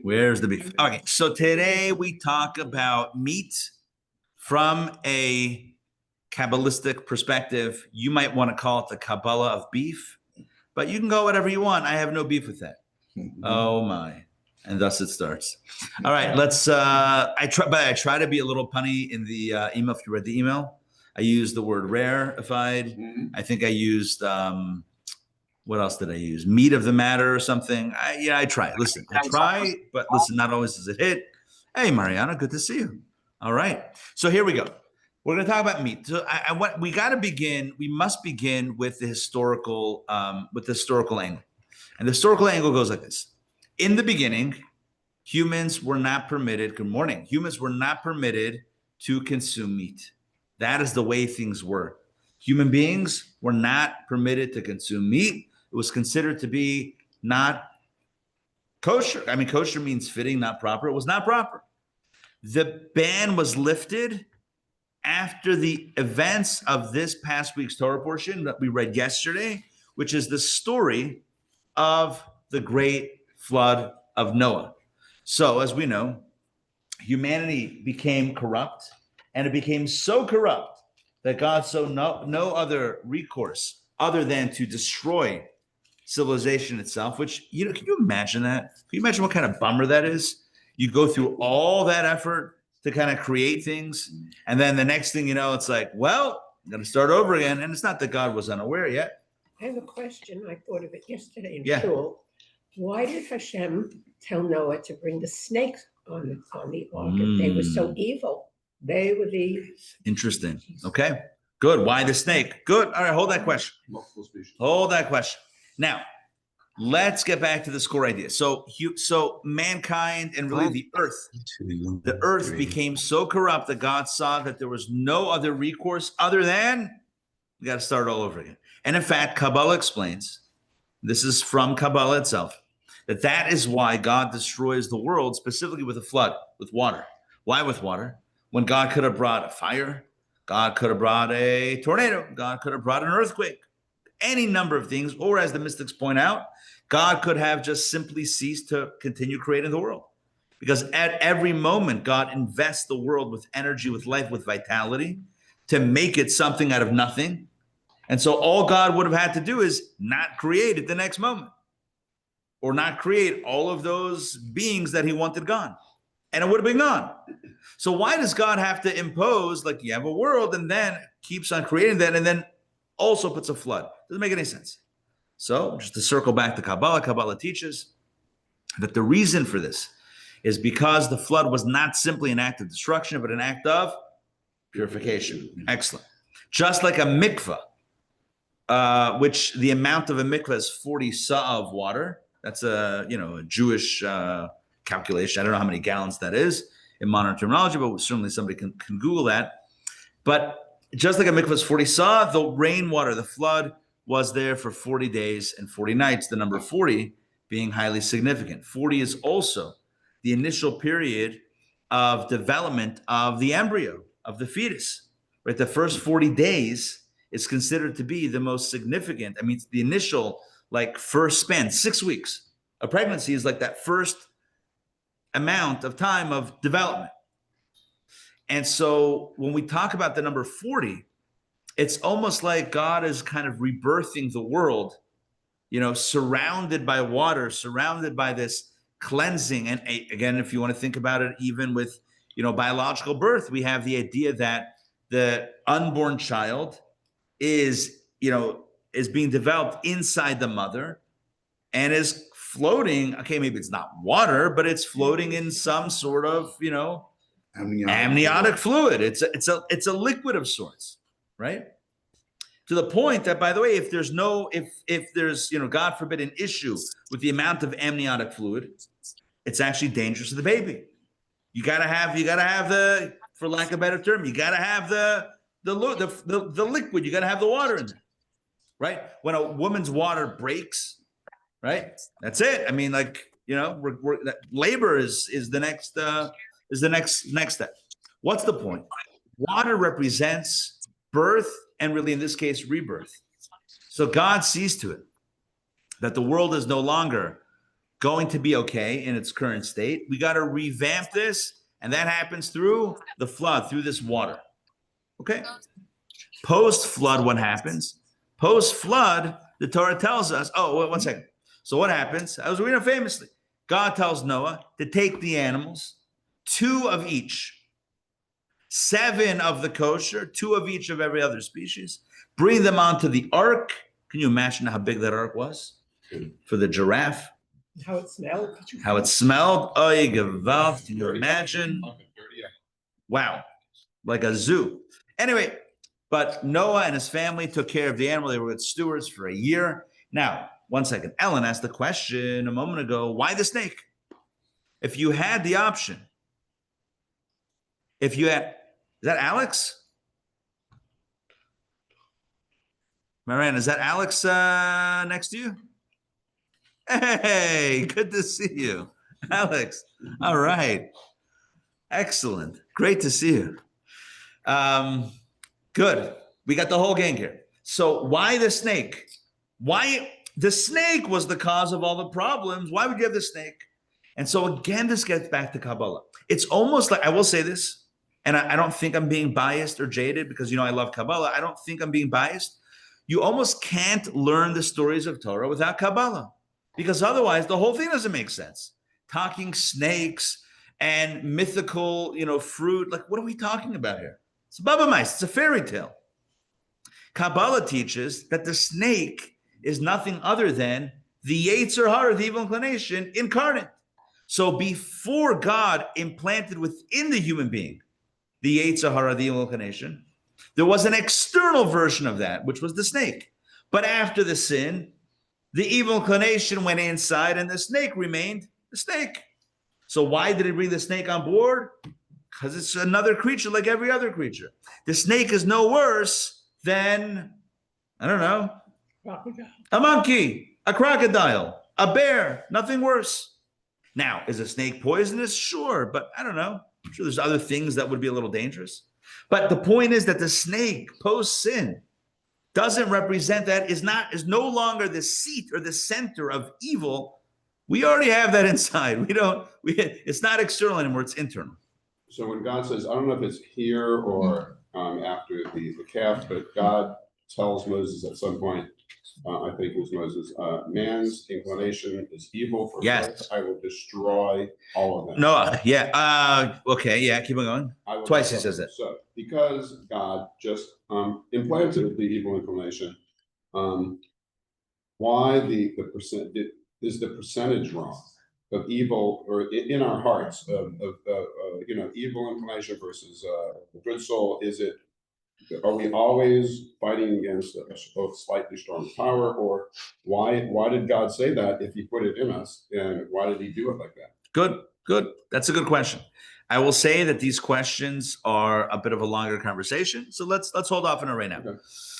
Where's the beef? Okay, so today we talk about meat from a Kabbalistic perspective. You might want to call it the Kabbalah of beef, but you can go whatever you want. I have no beef with that. Oh my. And thus it starts. All right, let's, I try to be a little punny in the email. If you read the email, I used the word rarefied. I think I used, what else did I use? Meat of the matter or something. I try. Listen, I try, but listen, not always does it hit. Hey, Mariana, good to see you. All right. So here we go. We're going to talk about meat. So what we got to begin, we must begin with the historical angle. And the historical angle goes like this. In the beginning, humans were not permitted, good morning, humans were not permitted to consume meat. That is the way things were. Human beings were not permitted to consume meat. It was considered to be not kosher. I mean, kosher means fitting, not proper. It was not proper. The ban was lifted after the events of this past week's Torah portion that we read yesterday, which is the story of the great flood of Noah. So, as we know, humanity became corrupt, and it became so corrupt that God saw no other recourse other than to destroy civilization itself, which, can you imagine that? Can you imagine what kind of bummer that is? You go through all that effort to kind of create things, and then the next thing you know, it's like, well, I'm going to start over again. And it's not that God was unaware yet. I have a question. I thought of it yesterday in shul. Why did Hashem tell Noah to bring the snakes on the ark if they were so evil? They were the... Interesting. Okay, good. Why the snake? Good. All right, hold that question. Hold that question. Now, let's get back to the core idea. So mankind and really the earth became so corrupt that God saw that there was no other recourse other than we got to start all over again. And in fact, Kabbalah explains, this is from Kabbalah itself, that is why God destroys the world specifically with a flood, with water. Why with water? When God could have brought a fire, God could have brought a tornado, God could have brought an earthquake, any number of things, or as the mystics point out, God could have just simply ceased to continue creating the world. Because at every moment, God invests the world with energy, with life, with vitality to make it something out of nothing. And so all God would have had to do is not create it the next moment, or not create all of those beings that he wanted gone. And it would have been gone. So why does God have to impose, like you have a world and then keeps on creating that and then also puts a flood? Doesn't make any sense. So just to circle back to Kabbalah teaches that the reason for this is because the flood was not simply an act of destruction, but an act of purification. Excellent. Just like a mikvah, which the amount of a mikvah is 40 sa of water. That's a Jewish calculation. I don't know how many gallons that is in modern terminology, but certainly somebody can Google that. But just like a mikvah is 40 sa, the rainwater, the flood, was there for 40 days and 40 nights, the number 40 being highly significant. 40 is also the initial period of development of the embryo, of the fetus, right? The first 40 days is considered to be the most significant. I mean, it's the initial, first span, 6 weeks. A pregnancy is like that first amount of time of development. And so when we talk about the number 40, it's almost like God is kind of rebirthing the world, surrounded by water, surrounded by this cleansing. And again, if you want to think about it, even with, biological birth, we have the idea that the unborn child is being developed inside the mother and is floating. Okay, maybe it's not water, but it's floating in some sort of, amniotic fluid. It's a liquid of sorts. Right? To the point that, by the way, if there's God forbid, an issue with the amount of amniotic fluid, it's actually dangerous to the baby. You gotta have the, for lack of a better term, you gotta have the liquid. You gotta have the water in there, right? When a woman's water breaks, right? That's it. I mean, labor is the next step. What's the point? Water represents birth, and really in this case, rebirth. So God sees to it that the world is no longer going to be okay in its current state. We got to revamp this, and that happens through the flood, through this water. Okay? Post-flood, what happens? Post-flood, the Torah tells us, oh, wait, one second. So what happens? I was reading famously. God tells Noah to take the animals, 2 of each, 7 of the kosher, 2 of each of every other species, bring them onto the ark. Can you imagine how big that ark was for the giraffe? How it smelled. How it smelled. Oy, gewalt. Can you imagine? Wow. Like a zoo. Anyway, but Noah and his family took care of the animal. They were good stewards for a year. Now, one second. Ellen asked the question a moment ago, why the snake? If you had the option, is that Alex? Marianne, is that Alex next to you? Hey, good to see you. Alex, all right. Excellent. Great to see you. Good. We got the whole gang here. So why the snake? Why the snake was the cause of all the problems? Why would you have the snake? And so again, this gets back to Kabbalah. It's almost like, I will say this, and I don't think I'm being biased or jaded because, I love Kabbalah. I don't think I'm being biased. You almost can't learn the stories of Torah without Kabbalah, because otherwise the whole thing doesn't make sense. Talking snakes and mythical, fruit. Like, what are we talking about here? It's Baba Mice. It's a fairy tale. Kabbalah teaches that the snake is nothing other than the Yetzer Hara, the evil inclination, incarnate. So before God implanted within the human being the Yetzer Hara, the evil inclination, there was an external version of that, which was the snake. But after the sin, the evil inclination went inside and the snake remained the snake. So why did he bring the snake on board? Because it's another creature like every other creature. The snake is no worse than, I don't know, a monkey, a crocodile, a bear, nothing worse. Now, is a snake poisonous? Sure, but I don't know. I'm sure there's other things that would be a little dangerous. But the point is that the snake, post-sin, doesn't represent that, is no longer the seat or the center of evil. We already have that inside. It's not external anymore, it's internal. So when God says, I don't know if it's here or after the calf, but God tells Moses at some point, I think it was Moses, man's inclination is evil for yes. I will destroy all of them. No, yeah. Okay, yeah, keep on going. Twice he says that. So because God just implanted the evil inclination, why is the percentage wrong of evil, or in our hearts of evil inclination versus the good soul? Are we always fighting against a slightly stronger power, or why did God say that if he put it in us, and why did he do it like that? Good. That's a good question. I will say that these questions are a bit of a longer conversation, so let's hold off on it right now. Okay.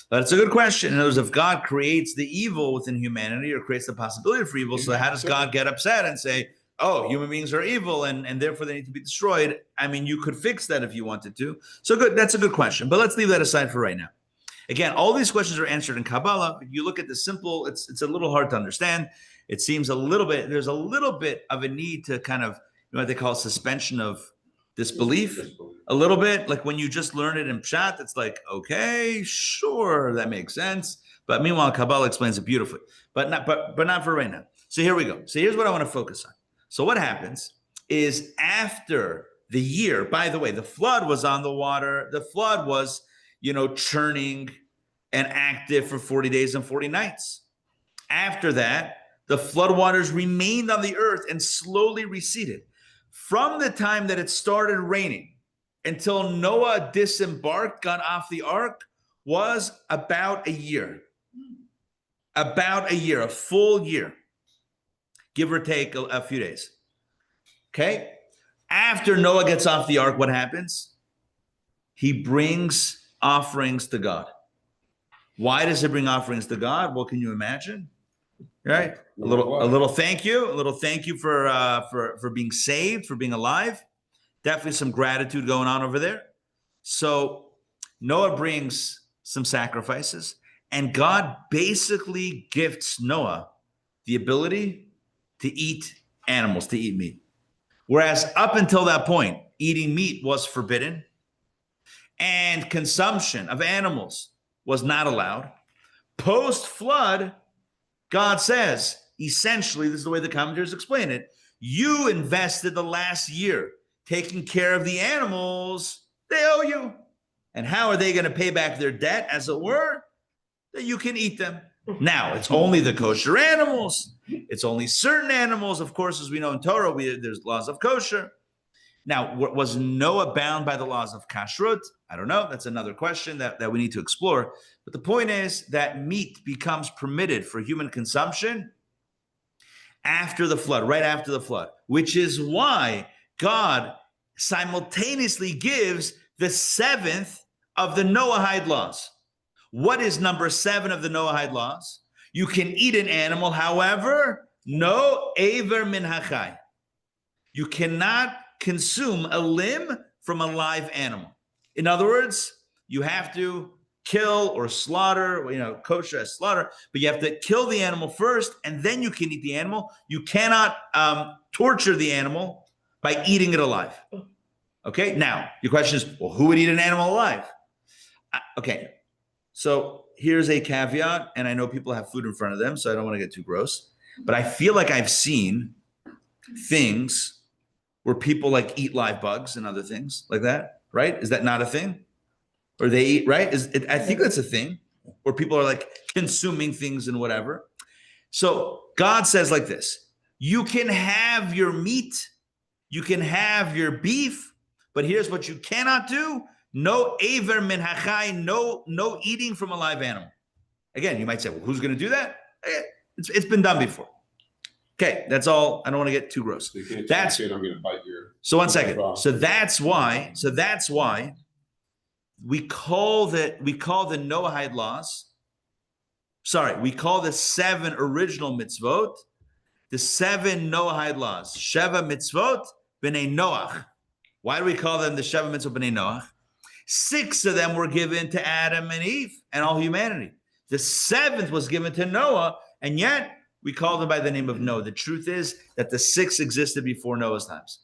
But it's a good question. In other words, if God creates the evil within humanity or creates the possibility for evil, so how does God get upset and say, oh, human beings are evil and therefore they need to be destroyed? I mean, you could fix that if you wanted to. So good, that's a good question. But let's leave that aside for right now. Again, all these questions are answered in Kabbalah. If you look at the simple, it's a little hard to understand. It seems there's a little bit of a need to kind of, what they call suspension of disbelief. A little bit, like when you just learn it in Pshat, it's like, okay, sure, that makes sense. But meanwhile, Kabbalah explains it beautifully, but not for right now. So here we go. So here's what I want to focus on. So what happens is after the year, by the way, the flood was on the water. The flood was, churning and active for 40 days and 40 nights. After that, the floodwaters remained on the earth and slowly receded. From the time that it started raining until Noah disembarked, got off the ark, was about a year. About a year, a full year, give or take a few days. Okay? After Noah gets off the ark, what happens? He brings offerings to God. Why does he bring offerings to God? Well, can you imagine? Right? A little thank you for being saved, for being alive. Definitely some gratitude going on over there. So Noah brings some sacrifices, and God basically gifts Noah the ability to eat animals, to eat meat. Whereas up until that point, eating meat was forbidden and consumption of animals was not allowed. Post-flood, God says, essentially, this is the way the commentators explain it, you invested the last year taking care of the animals, they owe you. And how are they going to pay back their debt, as it were? That you can eat them. Now, it's only the kosher animals. It's only certain animals. Of course, as we know in Torah, there's laws of kosher. Now, was Noah bound by the laws of kashrut? I don't know. That's another question that we need to explore. But the point is that meat becomes permitted for human consumption after the flood, right after the flood, which is why God simultaneously gives the 7th of the Noahide laws. What is number 7 of the Noahide laws? You can eat an animal, however, no aver min hachai. You cannot consume a limb from a live animal. In other words, you have to kill or slaughter, kosher as slaughter, but you have to kill the animal first, and then you can eat the animal. You cannot torture the animal by eating it alive. Okay, now, your question is, well, who would eat an animal alive? Okay, so here's a caveat, and I know people have food in front of them, so I don't want to get too gross, but I feel like I've seen things where people eat live bugs and other things like that, right? Is that not a thing? Or they eat, right? I think that's a thing, where people are consuming things and whatever. So God says like this, you can have your meat, you can have your beef, but here's what you cannot do. No aver min hachai, no eating from a live animal. Again, you might say, well, who's going to do that? It's been done before. Okay, that's all. I don't want to get too gross. So you can't that's say I'm going to bite your. So one second. So that's why we call the Noahide laws. Sorry, we call the 7 original mitzvot the 7 Noahide laws. Sheva mitzvot b'nei Noach. Why do we call them the Sheva mitzvot b'nei Noach? 6 of them were given to Adam and Eve and all humanity. The 7th was given to Noah, and yet we call them by the name of Noah. The truth is that the 6 existed before Noah's times.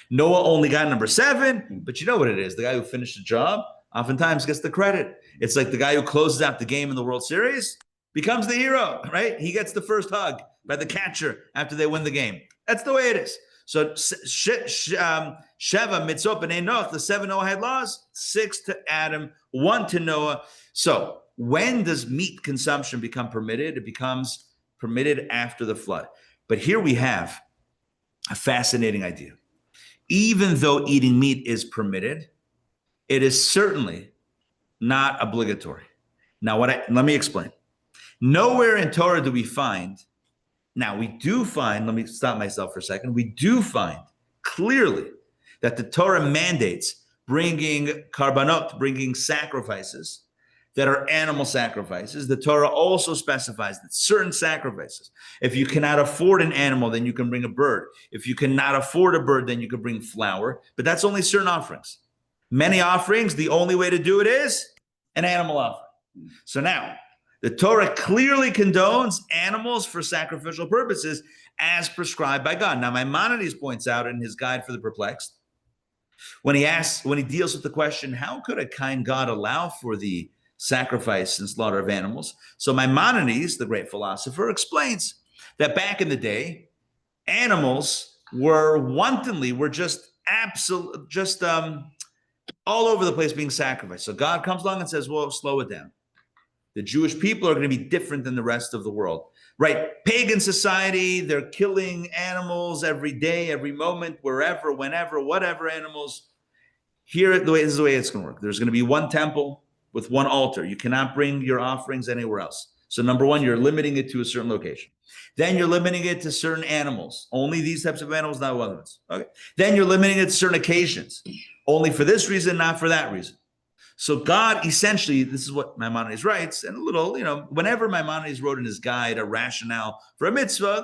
Noah only got number 7, but you know what it is. The guy who finished the job oftentimes gets the credit. It's like the guy who closes out the game in the World Series becomes the hero, right? He gets the first hug by the catcher after they win the game. That's the way it is. So Sheva mitzvot b'nei Noach, the 7 Noahide laws, 6 to Adam, 1 to Noah. So when does meat consumption become permitted? It becomes permitted after the flood. But here we have a fascinating idea. Even though eating meat is permitted, it is certainly not obligatory. Now, let me explain. Nowhere in Torah do we find, now we do find, let me stop myself for a second, we do find clearly that the Torah mandates bringing karbanot, bringing sacrifices that are animal sacrifices. The Torah also specifies that certain sacrifices, if you cannot afford an animal, then you can bring a bird. If you cannot afford a bird, then you can bring flour, but that's only certain offerings. Many offerings, the only way to do it is an animal offering. So now, the Torah clearly condones animals for sacrificial purposes as prescribed by God. Now, Maimonides points out in his Guide for the Perplexed, when he deals with the question, how could a kind God allow for the sacrifice and slaughter of animals? So Maimonides, the great philosopher, explains that back in the day, animals were just all over the place being sacrificed. So God comes along and says, well, slow it down. The Jewish people are going to be different than the rest of the world, right? Pagan society, they're killing animals every day, every moment, wherever, whenever, whatever animals. Here, this is the way it's going to work. There's going to be one temple with one altar. You cannot bring your offerings anywhere else. So number one, you're limiting it to a certain location. Then you're limiting it to certain animals. Only these types of animals, not other ones. Okay. Then you're limiting it to certain occasions. Only for this reason, not for that reason. So God, essentially, this is what Maimonides writes, and whenever Maimonides wrote in his guide a rationale for a mitzvah,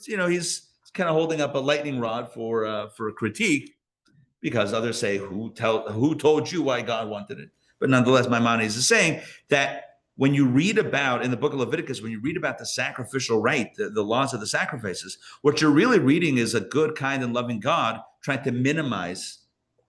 he's kind of holding up a lightning rod for a critique, because others say, who told you why God wanted it? But nonetheless, Maimonides is saying that when you read about in the book of Leviticus, when you read about the sacrificial rite, the laws of the sacrifices, what you're really reading is a good, kind, and loving God trying to minimize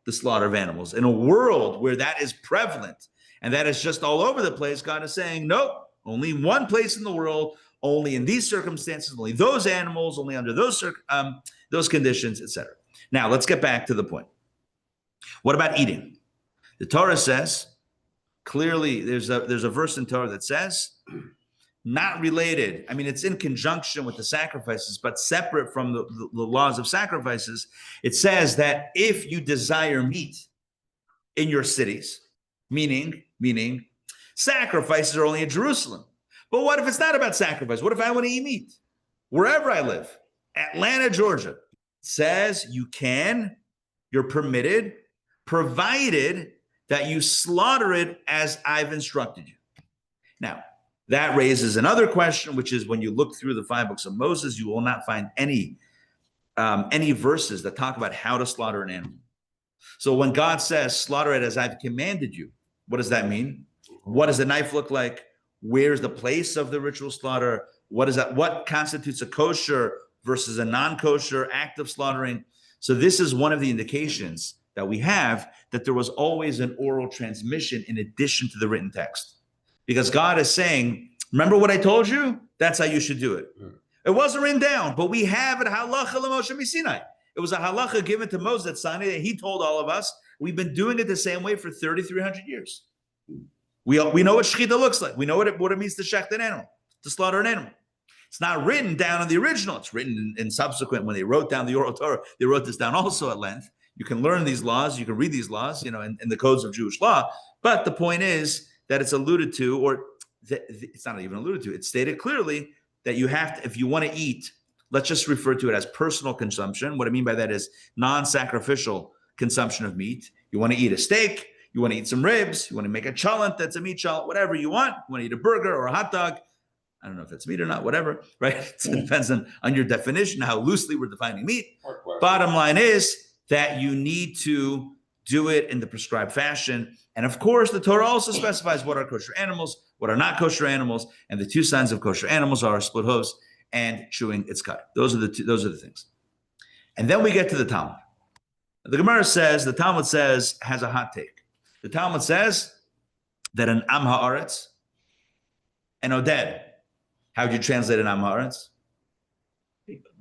the slaughter of animals. In a world where that is prevalent and that is just all over the place, God is saying, nope, only one place in the world, only in these circumstances, only those animals, only under those conditions, etc. Now, let's get back to the point. What about eating? The Torah says, clearly, there's a verse in Torah that says, not related. I mean, it's in conjunction with the sacrifices, but separate from the laws of sacrifices. It says that if you desire meat in your cities, meaning sacrifices are only in Jerusalem. But what if it's not about sacrifice? What if I want to eat meat? Wherever I live, Atlanta, Georgia, says you're permitted, provided that you slaughter it as I've instructed you. Now, that raises another question, which is when you look through the 5 books of Moses, you will not find any verses that talk about how to slaughter an animal. So when God says, slaughter it as I've commanded you, what does that mean? What does the knife look like? Where's the place of the ritual slaughter? What constitutes a kosher versus a non-kosher act of slaughtering? So this is one of the indications that we have that there was always an oral transmission in addition to the written text. Because God is saying, remember what I told you? That's how you should do it. It wasn't written down, but we have it halacha l'Moshe Sinai. It was a halacha given to Moses at Sinai that he told all of us. We've been doing it the same way for 3,300 years. We know what shechita looks like. We know what it means to shecht an animal, to slaughter an animal. It's not written down in the original. It's written in subsequent. When they wrote down the oral Torah, they wrote this down also at length. You can learn these laws. You can read these laws, in the codes of Jewish law. But the point is that it's alluded to, or it's not even alluded to. It's stated clearly that you have to, if you want to eat, let's just refer to it as personal consumption. What I mean by that is non-sacrificial consumption of meat. You want to eat a steak. You want to eat some ribs. You want to make a chalent that's a meat chalent, whatever you want. You want to eat a burger or a hot dog. I don't know if it's meat or not, whatever, right? It depends on your definition, how loosely we're defining meat. Bottom line is that you need to do it in the prescribed fashion. And of course, the Torah also specifies what are kosher animals, what are not kosher animals. And the 2 signs of kosher animals are split hooves and chewing its cud. Those are the things. And then we get to the Talmud. The Talmud says, has a hot take. The Talmud says that an am haaretz, an oded. How would you translate an am haaretz?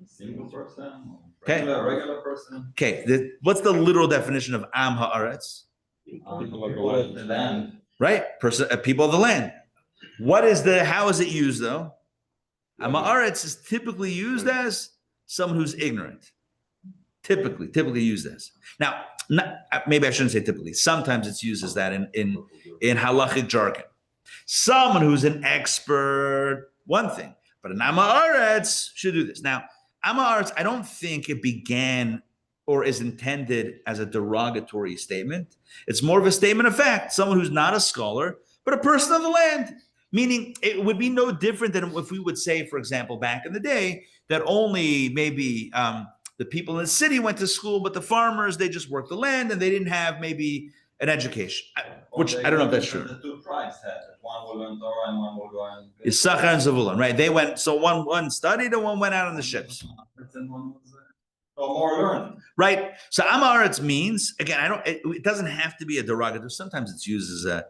Single person, Okay. regular person. Okay. What's the literal definition of am haaretz? People of the land. Right. People of the land. How is it used though? Am haaretz is typically used as someone who's ignorant. Typically used as. Now, maybe I shouldn't say typically. Sometimes it's used as that in halachic jargon. Someone who's an expert, one thing, but an am haaretz should do this. Now, am haaretz, I don't think it began or is intended as a derogatory statement. It's more of a statement of fact. Someone who's not a scholar, but a person of the land. Meaning it would be no different than if we would say, for example, back in the day, that only maybe the people in the city went to school, but the farmers, they just worked the land and they didn't have maybe an education, which I don't know if that's true. The 2 tribes had it. One will learn Torah and one will go and... Issachar and Zevulun, right? They went, so one studied and one went out on the ships. And one was more learned. Right? So am haaretz means, again, it doesn't have to be a derogatory. Sometimes it's used as a,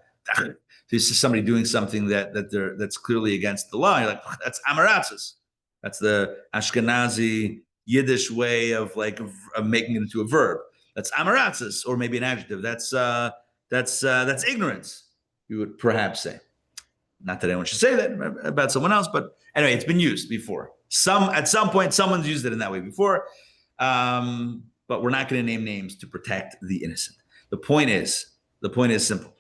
this is somebody doing something that's clearly against the law. You're like, that's am haaretzes. That's the Ashkenazi Yiddish way of making it into a verb. That's am haaretzes, or maybe an adjective. That's ignorance, you would perhaps say. Not that anyone should say that about someone else, but anyway, it's been used before. At some point, someone's used it in that way before. But we're not going to name names to protect the innocent. The point is simple.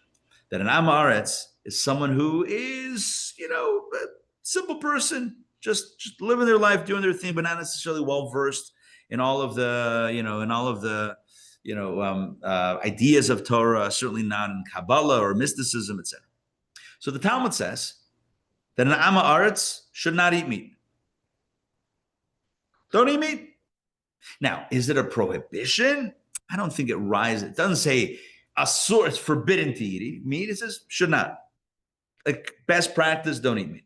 That an am haaretz is someone who is, a simple person, just living their life, doing their thing, but not necessarily well versed in all of the, ideas of Torah, certainly not in Kabbalah or mysticism, etc. So the Talmud says that an am haaretz should not eat meat. Don't eat meat. Now, is it a prohibition? I don't think it rises. It doesn't say asur, it's forbidden to eat meat. It says should not. like best practice, don't eat meat.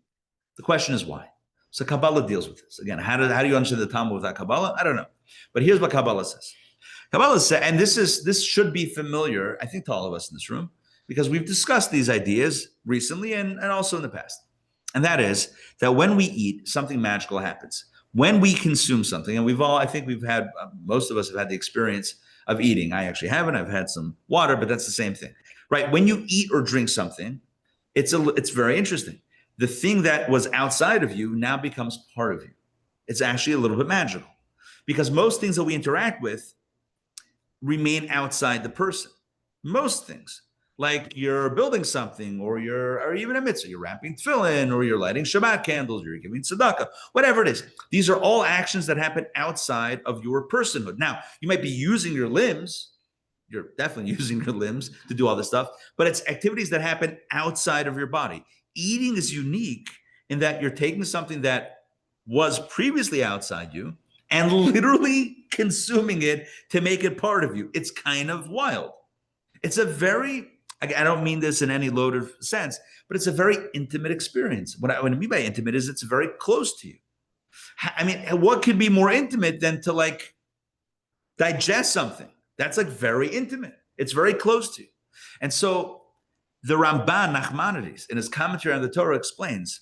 The question is why. So Kabbalah deals with this. Again, how do you understand the Talmud without Kabbalah? I don't know. But here's what Kabbalah says. Kabbalah says, and this should be familiar, I think, to all of us in this room, because we've discussed these ideas recently and also in the past. And that is that when we eat, something magical happens. When we consume something, and most of us have had the experience of eating. I actually haven't. I've had some water, but that's the same thing, right? When you eat or drink something, it's very interesting. The thing that was outside of you now becomes part of you. It's actually a little bit magical because most things that we interact with remain outside the person. Most things, like you're building something or even a mitzvah, you're wrapping tefillin or you're lighting Shabbat candles, or you're giving tzedakah, whatever it is. These are all actions that happen outside of your personhood. Now, you might be using your limbs. You're definitely using your limbs to do all this stuff, but it's activities that happen outside of your body. Eating is unique in that you're taking something that was previously outside you and literally consuming it to make it part of you. It's kind of wild. It's a very, I don't mean this in any loaded sense, but it's a very intimate experience. What I mean by intimate is it's very close to you. I mean, what could be more intimate than to like digest something? That's like very intimate. It's very close to you. And so the Ramban Nachmanides in his commentary on the Torah explains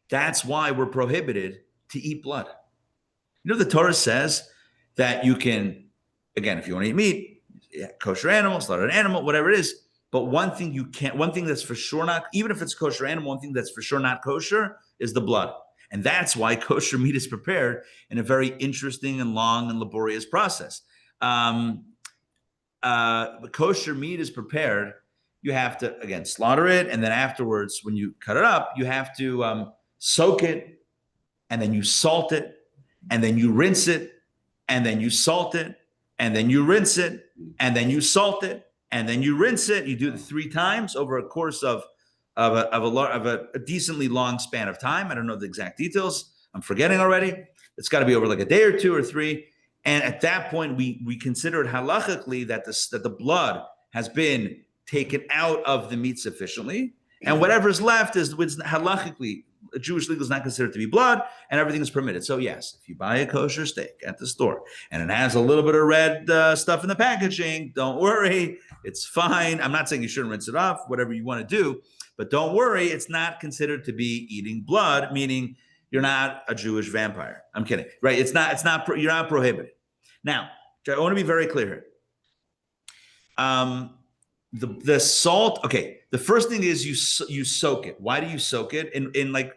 that's why we're prohibited to eat blood. You know, the Torah says that you can, again, if you want to eat meat, kosher animal, slaughter an animal, whatever it is. But one thing that's for sure not, even if it's a kosher animal, one thing that's for sure not kosher is the blood. And that's why kosher meat is prepared in a very interesting and long and laborious process. Kosher meat is prepared. You have to, again, slaughter it. And then afterwards, when you cut it up, you have to soak it, and then you salt it, and then you rinse it, and then you salt it, and then you rinse it, and then you salt it, and then you rinse it. You do it 3 times over a course of a decently long span of time. I don't know the exact details. I'm forgetting already. It's got to be over like a day or 2 or 3. And at that point, we consider it halachically that the blood has been taken out of the meat sufficiently, and whatever's left is halachically, Jewish legal is not considered to be blood, and everything is permitted. So yes, if you buy a kosher steak at the store and it has a little bit of red stuff in the packaging, don't worry, it's fine. I'm not saying you shouldn't rinse it off, whatever you want to do, but don't worry, it's not considered to be eating blood, meaning you're not a Jewish vampire. I'm kidding, right? You're not prohibited. Now, I want to be very clear here. The salt, okay, the first thing is you soak it. Why do you soak it? In like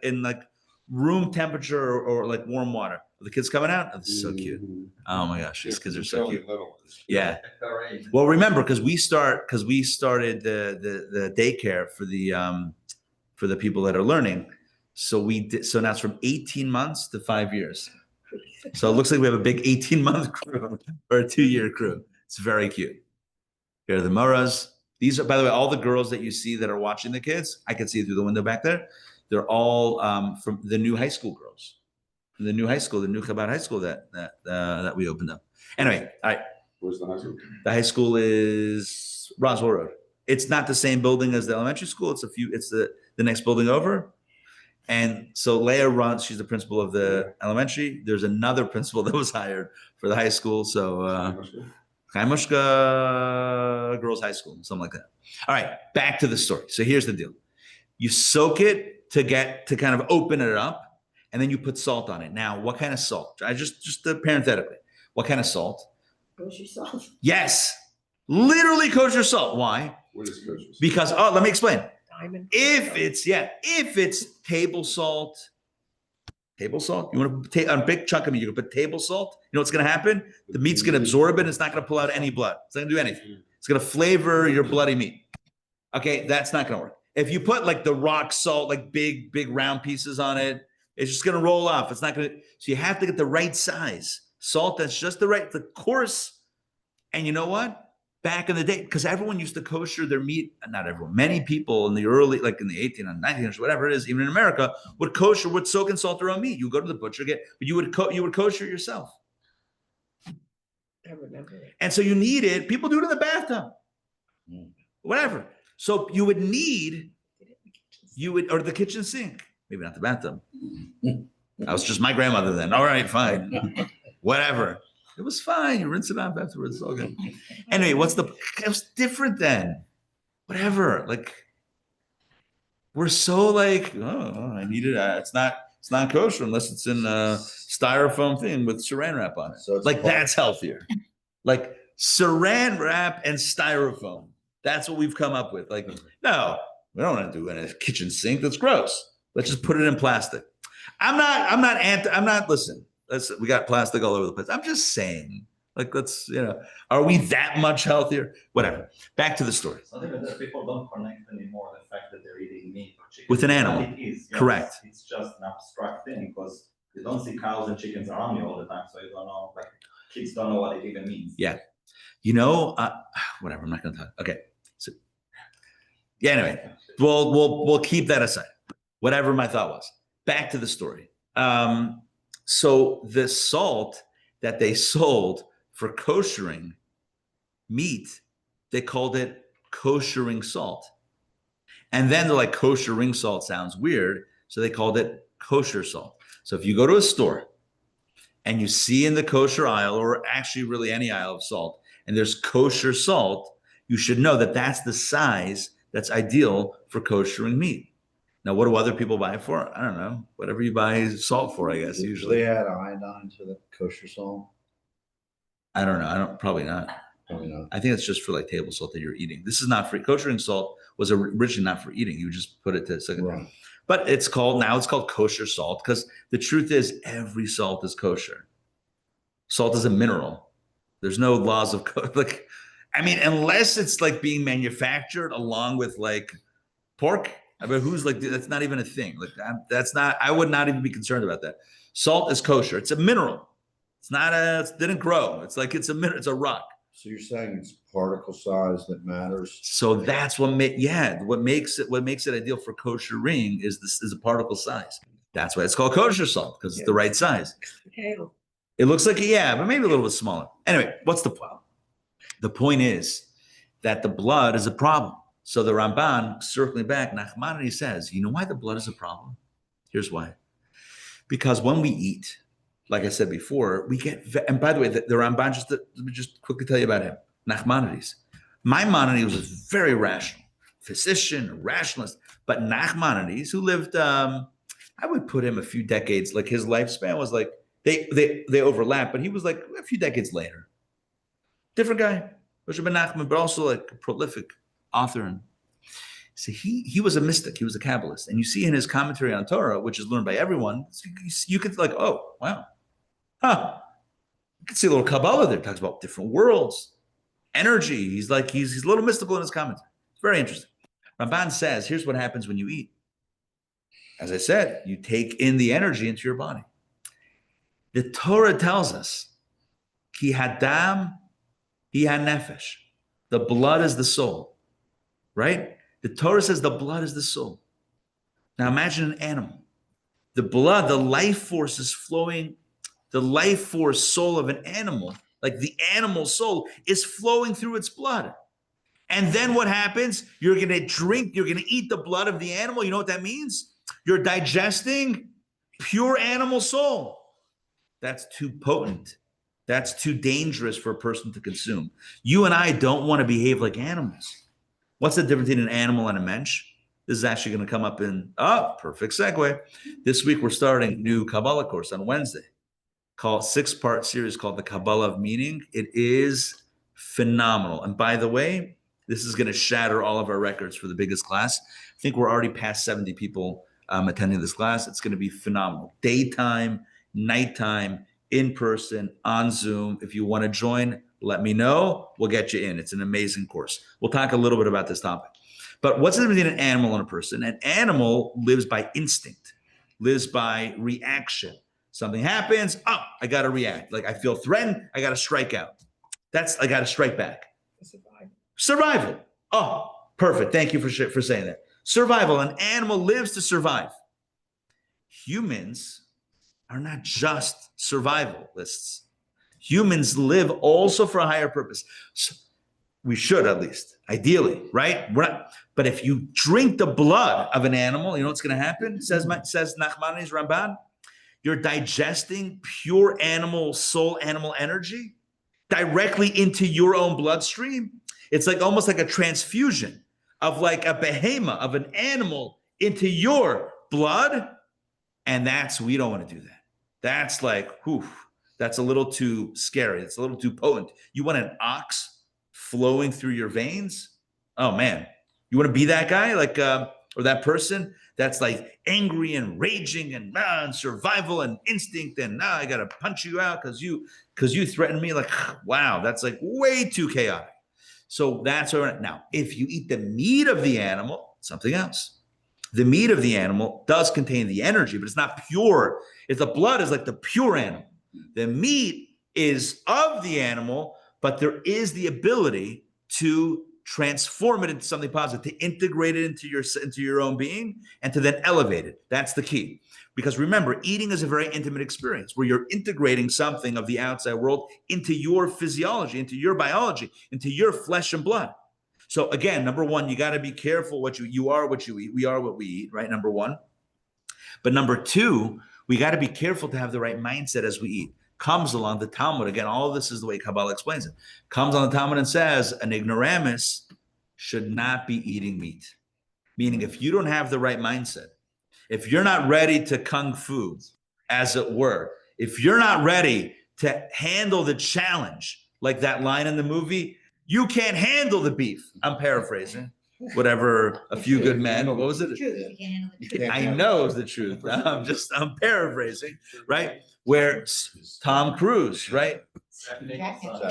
room temperature or like warm water? The kids coming out? Oh, this is so cute. Oh my gosh, these kids are so cute. Yeah. Well, remember, because we started the daycare for the people that are learning. So now it's from 18 months to 5 years. So it looks like we have a big 18-month crew or a 2-year crew. It's very cute. Here are the Moras. These are, by the way, all the girls that you see that are watching the kids. I can see through the window back there. They're all from the new high school girls. The new high school, the new Chabad high school that we opened up. Anyway, all right. Where's the high school? The high school is Roswell Road. It's not the same building as the elementary school. It's the next building over. And so Leah runs, she's the principal of the elementary. There's another principal that was hired for the high school. So Chaimushka Girls High School, something like that. All right, back to the story. So here's the deal. You soak it to kind of open it up, and then you put salt on it. Now, what kind of salt? I just parenthetically, what kind of salt? Kosher salt. Yes, literally kosher salt. Why? What is kosher salt? Because, let me explain. Diamond. If it's table salt, you want to take a big chunk of meat, you can put table salt. You know what's going to happen? The meat's going to absorb it, and it's not going to pull out any blood. It's not going to do anything. It's going to flavor your bloody meat. Okay, that's not going to work. If you put like the rock salt, like big round pieces on it, it's just going to roll off. It's not going to. So you have to get the right size salt. That's just the coarse. And you know what? Back in the day, because everyone used to kosher their meat, not everyone, many people in the early, like in the 1800s and 1900s, whatever it is, even in America, would soak and salt their own meat. You go to the butcher, but you would kosher it yourself. I remember it. And so you needed, people do it in the bathtub, whatever. So you would need you would, or the kitchen sink, maybe not the bathtub. I was just my grandmother then. All right, fine, whatever. It was fine. You rinse it off afterwards. It's all good. Anyway, it was different then. Whatever. Like, we're so like, oh, I need it. It's not kosher unless it's in a styrofoam thing with saran wrap on it. So it's like, that's healthier. Like saran wrap and styrofoam. That's what we've come up with. Like, no, we don't want to do it in a kitchen sink. That's gross. Let's just put it in plastic. Listen, we got plastic all over the place. I'm just saying, like, are we that much healthier? Whatever. Back to the story. Something that people don't connect anymore, the fact that they're eating meat or chicken. With an animal. But it is. Yes, Correct. It's just an abstract thing because you don't see cows and chickens around you all the time. So you don't know, like, kids don't know what it even means. Yeah. Whatever. I'm not going to talk. Okay. So, yeah, anyway, we'll keep that aside. Whatever my thought was. Back to the story. So the salt that they sold for koshering meat, they called it koshering salt. And then they're like, koshering salt sounds weird. So they called it kosher salt. So if you go to a store and you see in the kosher aisle, or actually really any aisle of salt, and there's kosher salt, you should know that that's the size that's ideal for koshering meat. Now, what do other people buy it for? I don't know. Whatever you buy salt for, I guess, usually. They add iodine to the kosher salt? I don't know. Probably not. Probably not. I think it's just for like table salt that you're eating. This is not for koshering salt. Was originally not for eating. You just put it to second. Right. But it's called kosher salt because the truth is every salt is kosher. Salt is a mineral. There's no laws of unless it's like being manufactured along with like pork. I mean, that's not even a thing. Like I would not even be concerned about that. Salt is kosher. It's a mineral. It's not it didn't grow. It's like it's a rock. So you're saying it's particle size that matters? So that's what makes it ideal for koshering is a particle size. That's why it's called kosher salt, because it's the right size. Kale. It looks like but maybe a little bit smaller. Anyway, what's the point? The point is that the blood is a problem. So the Ramban, circling back, Nachmanides says, you know why the blood is a problem? Here's why. Because when we eat, like I said before, we get, and by the way, the Ramban, let me just quickly tell you about him, Nachmanides. Maimonides was very rational, physician, rationalist, but Nachmanides, who lived, I would put him a few decades, like his lifespan was like, they overlap, but he was like a few decades later. Different guy, Moshe ben Nachman, but also like a prolific author. And so he was a mystic. He was a Kabbalist. And you see in his commentary on Torah, which is learned by everyone, you could like, oh, wow. Huh. You can see a little Kabbalah there. It talks about different worlds, energy. He's a little mystical in his commentary. It's very interesting. Ramban says, here's what happens when you eat. As I said, you take in the energy into your body. The Torah tells us, ki hadam hi hanefesh. The blood is the soul, right? The Torah says the blood is the soul. Now imagine an animal. The blood, the life force is flowing. The life force soul of an animal, like the animal soul, is flowing through its blood. And then what happens? You're going to eat the blood of the animal. You know what that means? You're digesting pure animal soul. That's too potent. That's too dangerous for a person to consume. You and I don't want to behave like animals. What's the difference between an animal and a mensch? This is actually going to come up in, perfect segue. This week, we're starting a new Kabbalah course on Wednesday, called 6-part series called the Kabbalah of Meaning. It is phenomenal. And by the way, this is going to shatter all of our records for the biggest class. I think we're already past 70 people attending this class. It's going to be phenomenal. Daytime, nighttime, in person, on Zoom. If you want to join, let me know. We'll get you in. It's an amazing course. We'll talk a little bit about this topic. But what's the difference between an animal and a person? An animal lives by instinct, lives by reaction. Something happens, I got to react. Like I feel threatened, I got to strike out. I got to strike back. Survival. Oh, perfect. Thank you for saying that. Survival. An animal lives to survive. Humans are not just survivalists. Humans live also for a higher purpose. So We should, at least, ideally, right? But if you drink the blood of an animal, you know what's going to happen? Says Nachmanides Ramban, you're digesting pure animal soul, animal energy directly into your own bloodstream. It's like almost like a transfusion of like a behemoth, of an animal into your blood. And we don't want to do that. That's like, that's a little too scary. It's a little too potent. You want an ox flowing through your veins? Oh man, you want to be that guy, like, or that person that's like angry and raging and survival and instinct and I gotta punch you out because you threatened me. Like, wow, that's like way too chaotic. So that's what now. If you eat the meat of the animal, something else. The meat of the animal does contain the energy, but it's not pure. The blood is like the pure animal. The meat is of the animal, but there is the ability to transform it into something positive, to integrate it into your own being, and to then elevate it. That's the key. Because remember, eating is a very intimate experience where you're integrating something of the outside world into your physiology, into your biology, into your flesh and blood. So again, number one, you got to be careful what you are, what you eat. We are what we eat, right? Number one. But number two, we got to be careful to have the right mindset as we eat. Comes along the Talmud. Again, all of this is the way Kabbalah explains it. Comes on the Talmud and says an ignoramus should not be eating meat. Meaning if you don't have the right mindset, if you're not ready to kung fu, as it were, if you're not ready to handle the challenge, like that line in the movie, you can't handle the beef. I'm paraphrasing. Whatever, A Few Good Men. What was it? I know it's the truth. I'm paraphrasing, right? Where Tom Cruise, right?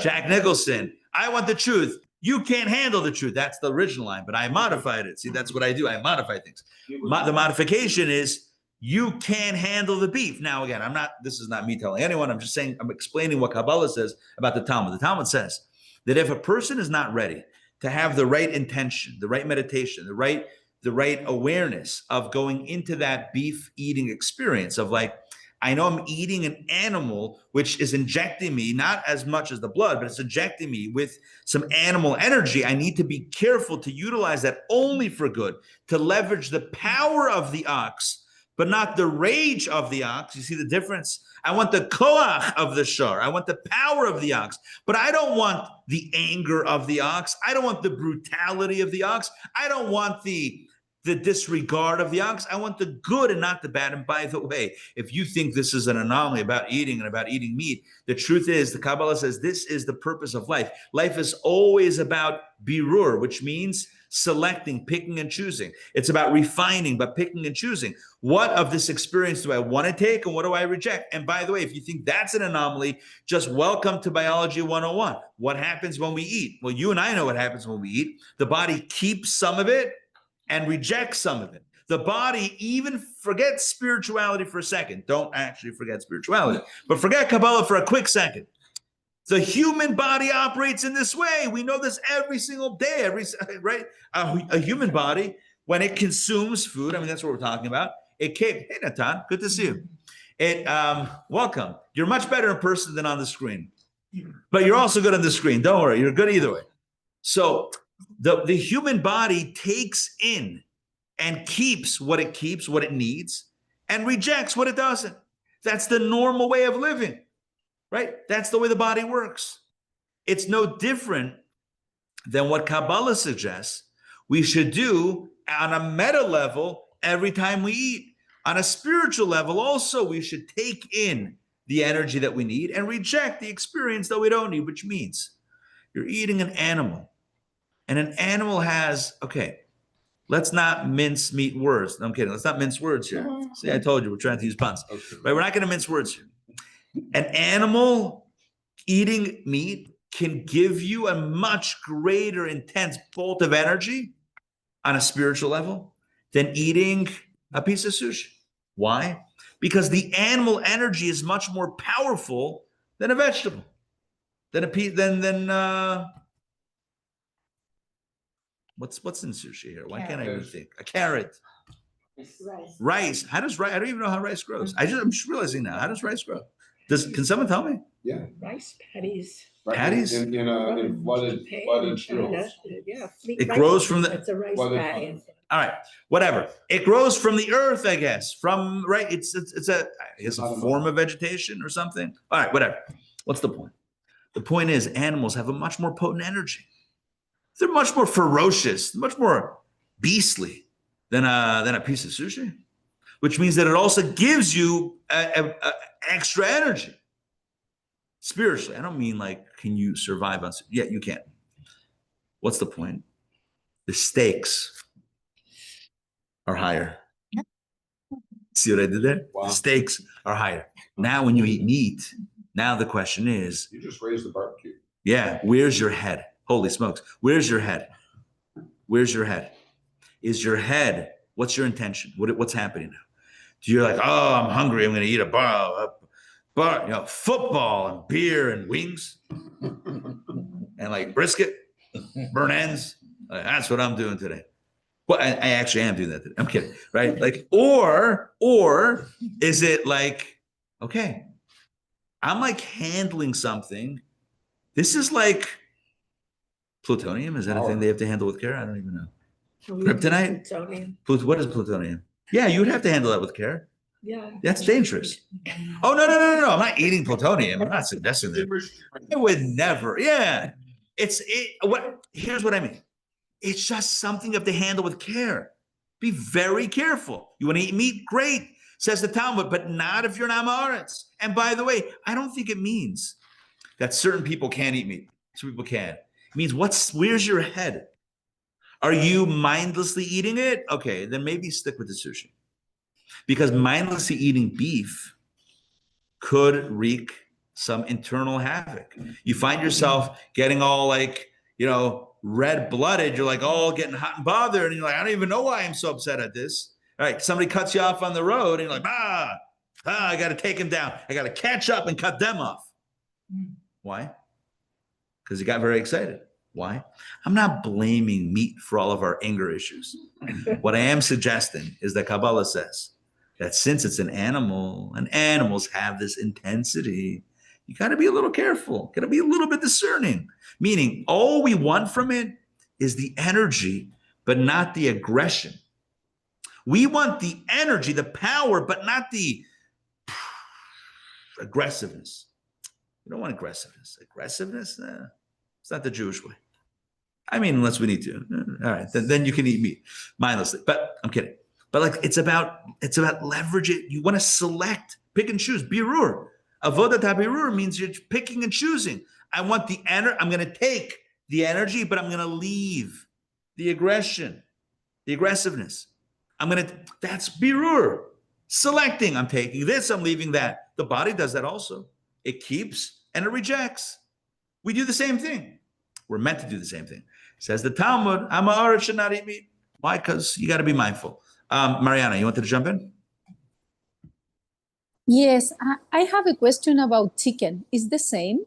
Jack Nicholson. I want the truth. You can't handle the truth. That's the original line, but I modified it. See, that's what I do. I modify things. The modification is you can't handle the beef. Now, again, this is not me telling anyone. I'm just saying, I'm explaining what Kabbalah says about the Talmud. The Talmud says that if a person is not ready to have the right intention, the right meditation, the right awareness of going into that beef eating experience of like, I know I'm eating an animal which is injecting me, not as much as the blood, but it's injecting me with some animal energy. I need to be careful to utilize that only for good, to leverage the power of the ox, but not the rage of the ox. You see the difference? I want the koach of the shar. I want the power of the ox, but I don't want the anger of the ox. I don't want the brutality of the ox. I don't want the disregard of the ox. I want the good and not the bad. And by the way, if you think this is an anomaly about eating and about eating meat, the truth is the Kabbalah says this is the purpose of life. Life is always about birur, which means selecting, picking and choosing. It's about refining, but picking and choosing. What of this experience do I want to take and what do I reject? And by the way, if you think that's an anomaly, just welcome to Biology 101. What happens when we eat? Well, you and I know what happens when we eat. The body keeps some of it and reject some of it. The body even forgets spirituality for a second. Don't actually forget spirituality, but forget Kabbalah for a quick second. The human body operates in this way. We know this every single day, right? A human body, when it consumes food, I mean, that's what we're talking about. Hey, Natan, good to see you. Welcome. You're much better in person than on the screen, but you're also good on the screen. Don't worry, you're good either way. So the human body takes in and keeps what it needs, and rejects what it doesn't. That's the normal way of living, right? That's the way the body works. It's no different than what Kabbalah suggests we should do on a meta level every time we eat. On a spiritual level also, we should take in the energy that we need and reject the experience that we don't need, which means you're eating an animal. And an animal has, okay, let's not mince meat words. No, I'm kidding. Let's not mince words here. See, I told you, we're trying to use puns. Okay. Right? We're not going to mince words here. An animal eating meat can give you a much greater intense bolt of energy on a spiritual level than eating a piece of sushi. Why? Because the animal energy is much more powerful than a vegetable, What's in sushi here? Why can't I even think? A carrot. Rice. How does rice? I don't even know how rice grows. I'm just realizing now. How does rice grow? Can someone tell me? Yeah. rice paddies. Right, Patties? in flooded China, fields. yeah. It grows from the- It's a rice Flooded paddy. All right, whatever. It grows from the earth, I guess. From right, it's a I guess a form of vegetation or something. All right, whatever. What's the point? The point is, animals have a much more potent energy. They're much more ferocious, much more beastly than a piece of sushi, which means that it also gives you extra energy spiritually. I don't mean like, can you survive on? Yeah, you can. What's the point? The stakes are higher. See what I did there? Wow. The stakes are higher. Now, when you eat meat, now the question is, You just raised the barbecue. yeah, where's your head? Holy smokes. Where's your head? Where's your head? Is your head, what's your intention? What's happening now? You're like, oh, I'm hungry. I'm going to eat a bar, football and beer and wings and like brisket, burn ends. That's what I'm doing today. Well, I actually am doing that today. I'm kidding, right? Like, or is it like, okay, I'm like handling something. This is like plutonium. Is that a thing they have to handle with care? I don't even know. Kryptonite? Plutonium. What is plutonium? Yeah, you would have to handle that with care. Yeah. That's dangerous. Oh, no. I'm not eating plutonium. I'm not suggesting that. I would never. Yeah. Here's what I mean. It's just something you have to handle with care. Be very careful. You want to eat meat? Great, says the Talmud, but not if you're an Amaretz. And by the way, I don't think it means that certain people can't eat meat. Some people can. It means where's your head? Are you mindlessly eating it? Okay, then maybe stick with the sushi. Because mindlessly eating beef could wreak some internal havoc. You find yourself getting all like, red-blooded. You're like all getting hot and bothered. And you're like, I don't even know why I'm so upset at this. All right, somebody cuts you off on the road and you're like, I got to take him down. I got to catch up and cut them off. Why? Because you got very excited. Why? I'm not blaming meat for all of our anger issues. What I am suggesting is that Kabbalah says that since it's an animal and animals have this intensity, you got to be a little careful, got to be a little bit discerning. Meaning all we want from it is the energy, but not the aggression. We want the energy, the power, but not the aggressiveness. We don't want aggressiveness. Aggressiveness, it's not the Jewish way. I mean, unless we need to. All right, then you can eat meat mindlessly. But I'm kidding. But like it's about leverage it. You want to select, pick and choose. Birur. Avodat habirur means you're picking and choosing. I want the energy. I'm going to take the energy, but I'm going to leave the aggression, the aggressiveness. That's birur. Selecting. I'm taking this. I'm leaving that. The body does that also. It keeps and it rejects. We do the same thing. We're meant to do the same thing. Says the Talmud, Amaretz should not eat meat. Why? Because you got to be mindful. Mariana, you wanted to jump in? Yes, I have a question about chicken. Is the same?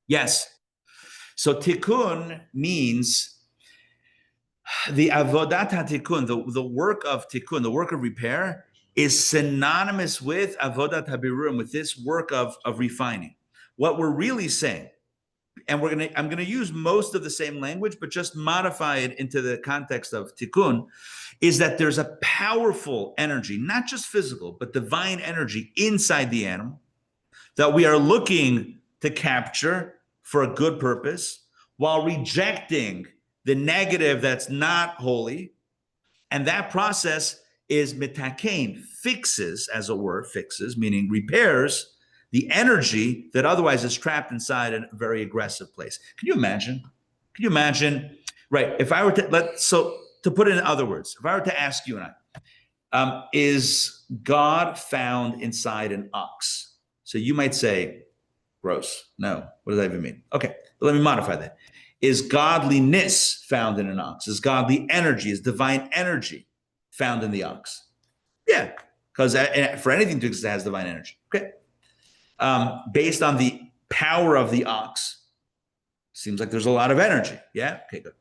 Yes. So tikkun means the avodat ha-tikkun, the work of tikkun, the work of repair, is synonymous with avodat habirurim, with this work of refining. What we're really saying, and I'm gonna use most of the same language, but just modify it into the context of tikkun, is that there's a powerful energy, not just physical, but divine energy inside the animal that we are looking to capture for a good purpose while rejecting the negative that's not holy. And that process is mitakein, fixes, as it were, fixes, meaning repairs the energy that otherwise is trapped inside a very aggressive place. Can you imagine? Can you imagine? Right. If I were to put it in other words, if I were to ask you and I, is God found inside an ox? So you might say, gross. No. What does that even mean? Okay. But let me modify that. Is godliness found in an ox? Is godly energy, is divine energy found in the ox? Yeah. Because for anything to exist, it has divine energy. Okay. Based on the power of the ox, seems like there's a lot of energy. Yeah. Okay, good.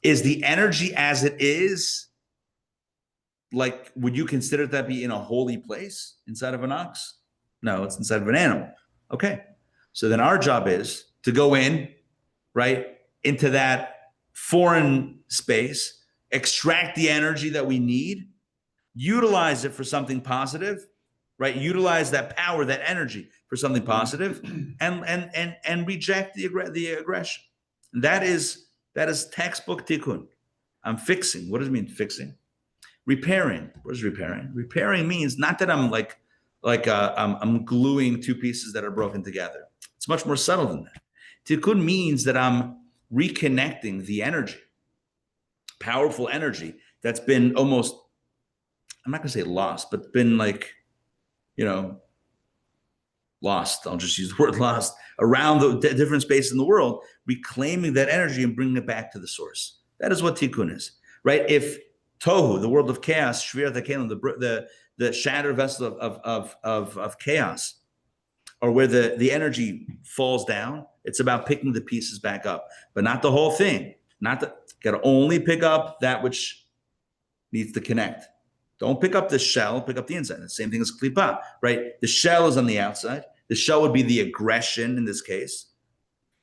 Is the energy as it is, like, would you consider that be in a holy place inside of an ox? No, it's inside of an animal. Okay. So then our job is to go in, right, into that foreign space, extract the energy that we need, utilize it for something positive, right? Utilize that power, that energy for something positive, and reject the aggression. And that is textbook tikkun. I'm fixing. What does it mean, fixing? Repairing. What is repairing? Repairing means not that I'm I'm gluing two pieces that are broken together. It's much more subtle than that. Tikkun means that I'm reconnecting the energy, powerful energy that's been almost, I'm not going to say lost, but been lost. I'll just use the word lost around the different spaces in the world, reclaiming that energy and bringing it back to the source. That is what tikkun is, right? If tohu, the world of chaos, shvirat hakelim, the shattered vessel of chaos, or where the energy falls down, it's about picking the pieces back up, but not the whole thing. Got to only pick up that which needs to connect. Don't pick up the shell, pick up the inside. The same thing as klipa, right? The shell is on the outside. The shell would be the aggression in this case,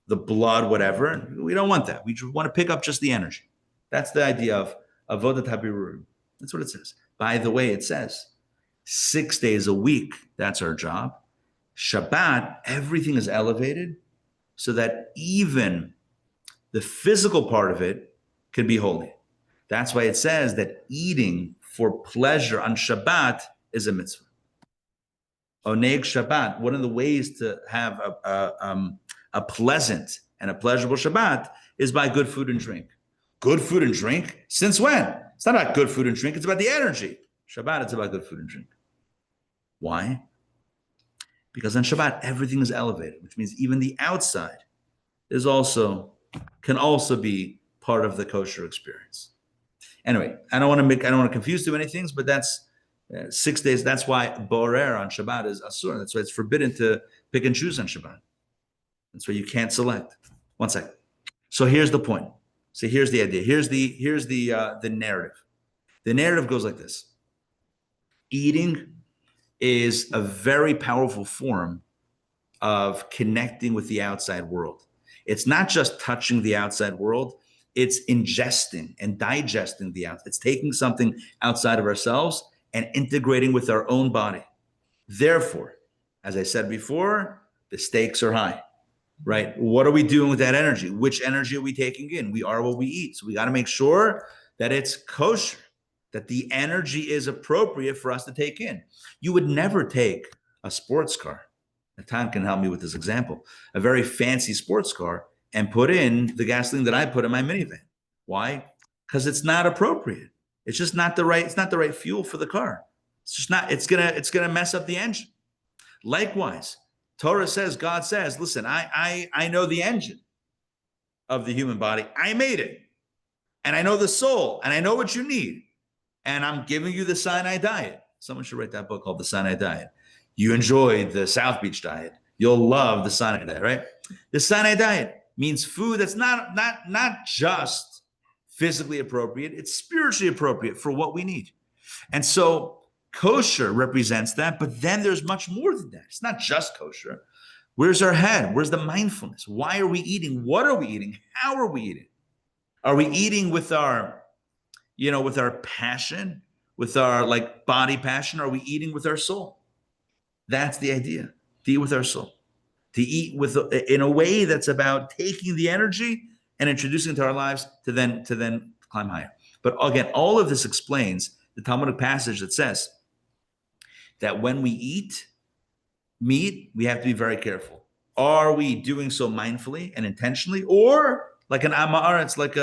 the blood, whatever. We don't want that. We just want to pick up just the energy. That's the idea of avodat habirurim. That's what it says. By the way, it says 6 days a week. That's our job. Shabbat, everything is elevated so that even the physical part of it can be holy. That's why it says that eating for pleasure on Shabbat is a mitzvah. Oneg Shabbat, one of the ways to have a pleasant and a pleasurable Shabbat is by good food and drink. Good food and drink? Since when? It's not about good food and drink, it's about the energy. Shabbat, it's about good food and drink. Why? Because on Shabbat, everything is elevated, which means even the outside can also be part of the kosher experience. Anyway, I don't want to confuse too many things, but that's 6 days. That's why borer on Shabbat is asur. That's why it's forbidden to pick and choose on Shabbat. That's why you can't select. One second. So here's the point. So here's the idea. Here's the narrative. The narrative goes like this. Eating is a very powerful form of connecting with the outside world. It's not just touching the outside world. It's ingesting and digesting the outside. It's taking something outside of ourselves and integrating with our own body. Therefore, as I said before, the stakes are high, right? What are we doing with that energy? Which energy are we taking in? We are what we eat. So we got to make sure that it's kosher, that the energy is appropriate for us to take in. You would never take a sports car. Natan can help me with this example. A very fancy sports car and put in the gasoline that I put in my minivan. Why? Because it's not appropriate. It's just not the right fuel for the car. It's just not, it's gonna mess up the engine. Likewise, Torah says, God says, listen, I know the engine of the human body. I made it. And I know the soul, and I know what you need. And I'm giving you the Sinai diet. Someone should write that book called The Sinai Diet. You enjoyed the South Beach diet. You'll love the Sinai diet, right? The Sinai diet means food that's not just physically appropriate, it's spiritually appropriate for what we need. And so kosher represents that, but then there's much more than that. It's not just kosher. Where's our head? Where's the mindfulness? Why are we eating? What are we eating? How are we eating? Are we eating with our passion, with our body passion? Are we eating with our soul? That's the idea, to eat with our soul. To eat in a way that's about taking the energy and introducing it to our lives to then climb higher. But again, all of this explains the Talmudic passage that says that when we eat meat, we have to be very careful. Are we doing so mindfully and intentionally, or like an amaretz, like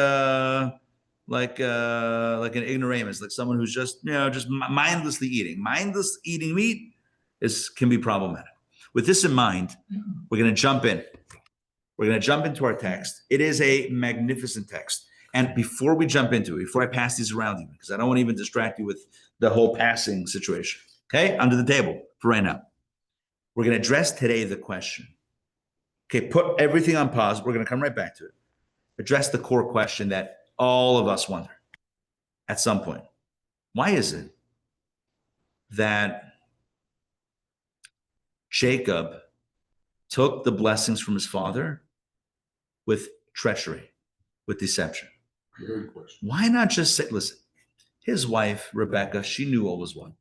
an ignoramus, like someone who's just mindlessly eating? Mindless eating meat can be problematic. With this in mind, we're going to jump in. We're going to jump into our text. It is a magnificent text. And before we jump into it, before I pass these around you, because I don't want to even distract you with the whole passing situation, okay? Under the table for right now. We're going to address today the question. Okay, put everything on pause. We're going to come right back to it. Address the core question that all of us wonder at some point. Why is it that Jacob took the blessings from his father with treachery, with deception. Good question. Why not just say, listen, his wife, Rebecca, she knew what was what.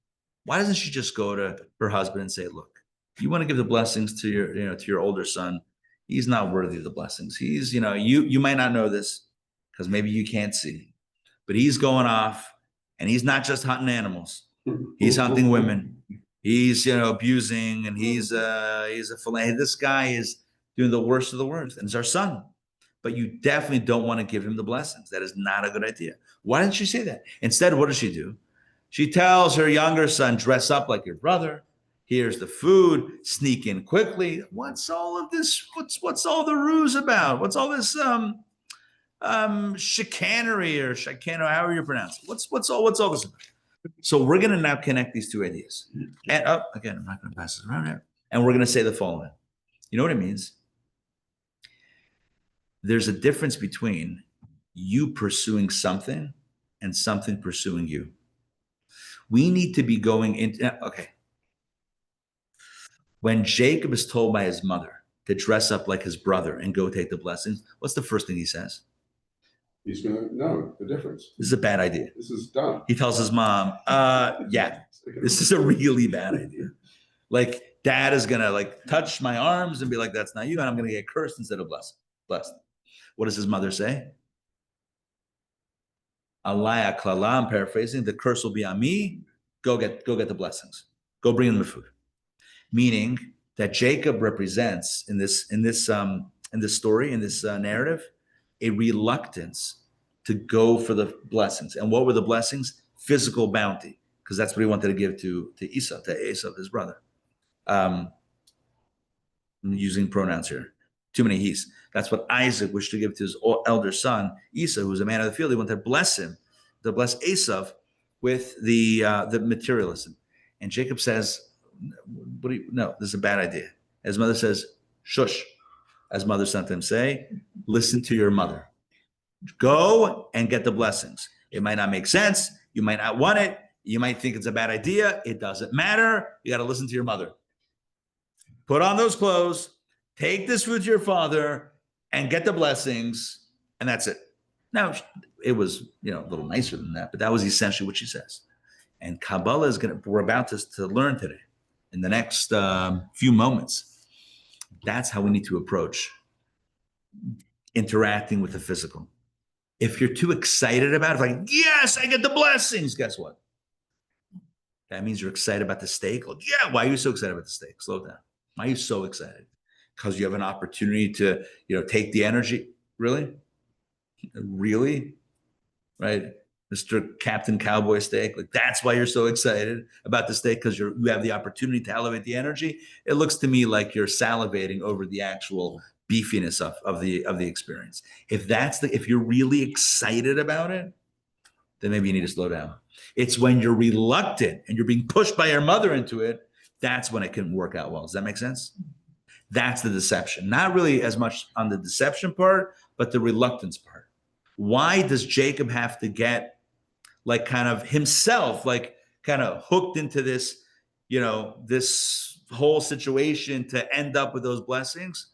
Why doesn't she just go to her husband and say, look, you want to give the blessings to your, to your older son? He's not worthy of the blessings. He's, you might not know this because maybe you can't see, but he's going off and he's not just hunting animals. He's hunting women. He's, abusing, and he's a philanthropist. This guy is doing the worst of the worst, and it's our son. But you definitely don't want to give him the blessings. That is not a good idea. Why didn't she say that? Instead, what does she do? She tells her younger son, dress up like your brother. Here's the food. Sneak in quickly. What's all of this? What's all the ruse about? What's all this chicanery or chicano, however you pronounce it? What's all this about? So we're going to now connect these two ideas. And again, I'm not going to pass this around here. And we're going to say the following. You know what it means? There's a difference between you pursuing something and something pursuing you. We need to be going into, okay. When Jacob is told by his mother to dress up like his brother and go take the blessings, what's the first thing he says? He's going to know the difference. This is a bad idea. This is dumb. He tells his mom, yeah, this is a really bad idea. Like, dad is going to touch my arms and be like, that's not you. And I'm going to get cursed instead of blessed. What does his mother say? Alaya klala, I'm paraphrasing, the curse will be on me. Go get the blessings. Go bring them the food. Meaning that Jacob represents in this story, in this narrative, a reluctance to go for the blessings. And what were the blessings? Physical bounty, because that's what he wanted to give to Esau, his brother. I'm using pronouns here. Too many he's. That's what Isaac wished to give to his elder son, Esau, who was a man of the field. He wanted to bless him, to bless Esau with the materialism. And Jacob says, no, this is a bad idea. His mother says, shush. As mothers sometimes say, listen to your mother. Go and get the blessings. It might not make sense. You might not want it. You might think it's a bad idea. It doesn't matter. You got to listen to your mother. Put on those clothes, take this food to your father, and get the blessings, and that's it. Now, it was, a little nicer than that, but that was essentially what she says. And Kabbalah we're about to learn today in the next few moments. That's how we need to approach interacting with the physical. If you're too excited about it, like, yes, I get the blessings, guess what? That means you're excited about the steak. Well, yeah, why are you so excited about the steak? Slow down. Why are you so excited? Because you have an opportunity to, take the energy. Really? Really? Right? Mr. Captain Cowboy Steak. Like, that's why you're so excited about the steak, because you have the opportunity to elevate the energy. It looks to me like you're salivating over the actual beefiness of the experience. If you're really excited about it, then maybe you need to slow down. It's when you're reluctant and you're being pushed by your mother into it, that's when it can work out well. Does that make sense? That's the deception. Not really as much on the deception part, but the reluctance part. Why does Jacob have to get himself hooked into this, this whole situation to end up with those blessings?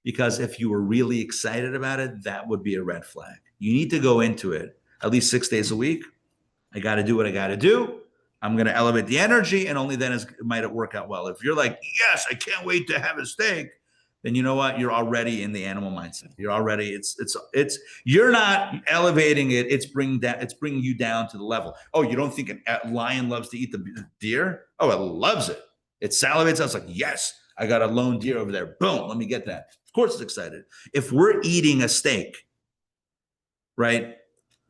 Because if you were really excited about it, that would be a red flag. You need to go into it at least 6 days a week. I got to do what I got to do. I'm going to elevate the energy, and only then might it work out well. If you're like, yes, I can't wait to have a steak, then you know what? You're already in the animal mindset. You're already, you're not elevating it. It's bringing you down to the level. Oh, you don't think a lion loves to eat the deer? Oh, it loves it. It salivates. I was like, yes, I got a lone deer over there. Boom, let me get that. Of course it's excited. If we're eating a steak, right,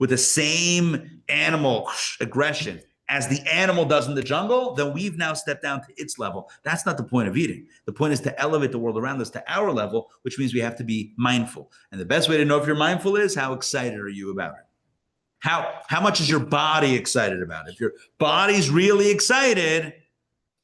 with the same animal aggression as the animal does in the jungle, then we've now stepped down to its level. That's not the point of eating. The point is to elevate the world around us to our level, which means we have to be mindful. And the best way to know if you're mindful is, how excited are you about it? How much is your body excited about it? If your body's really excited,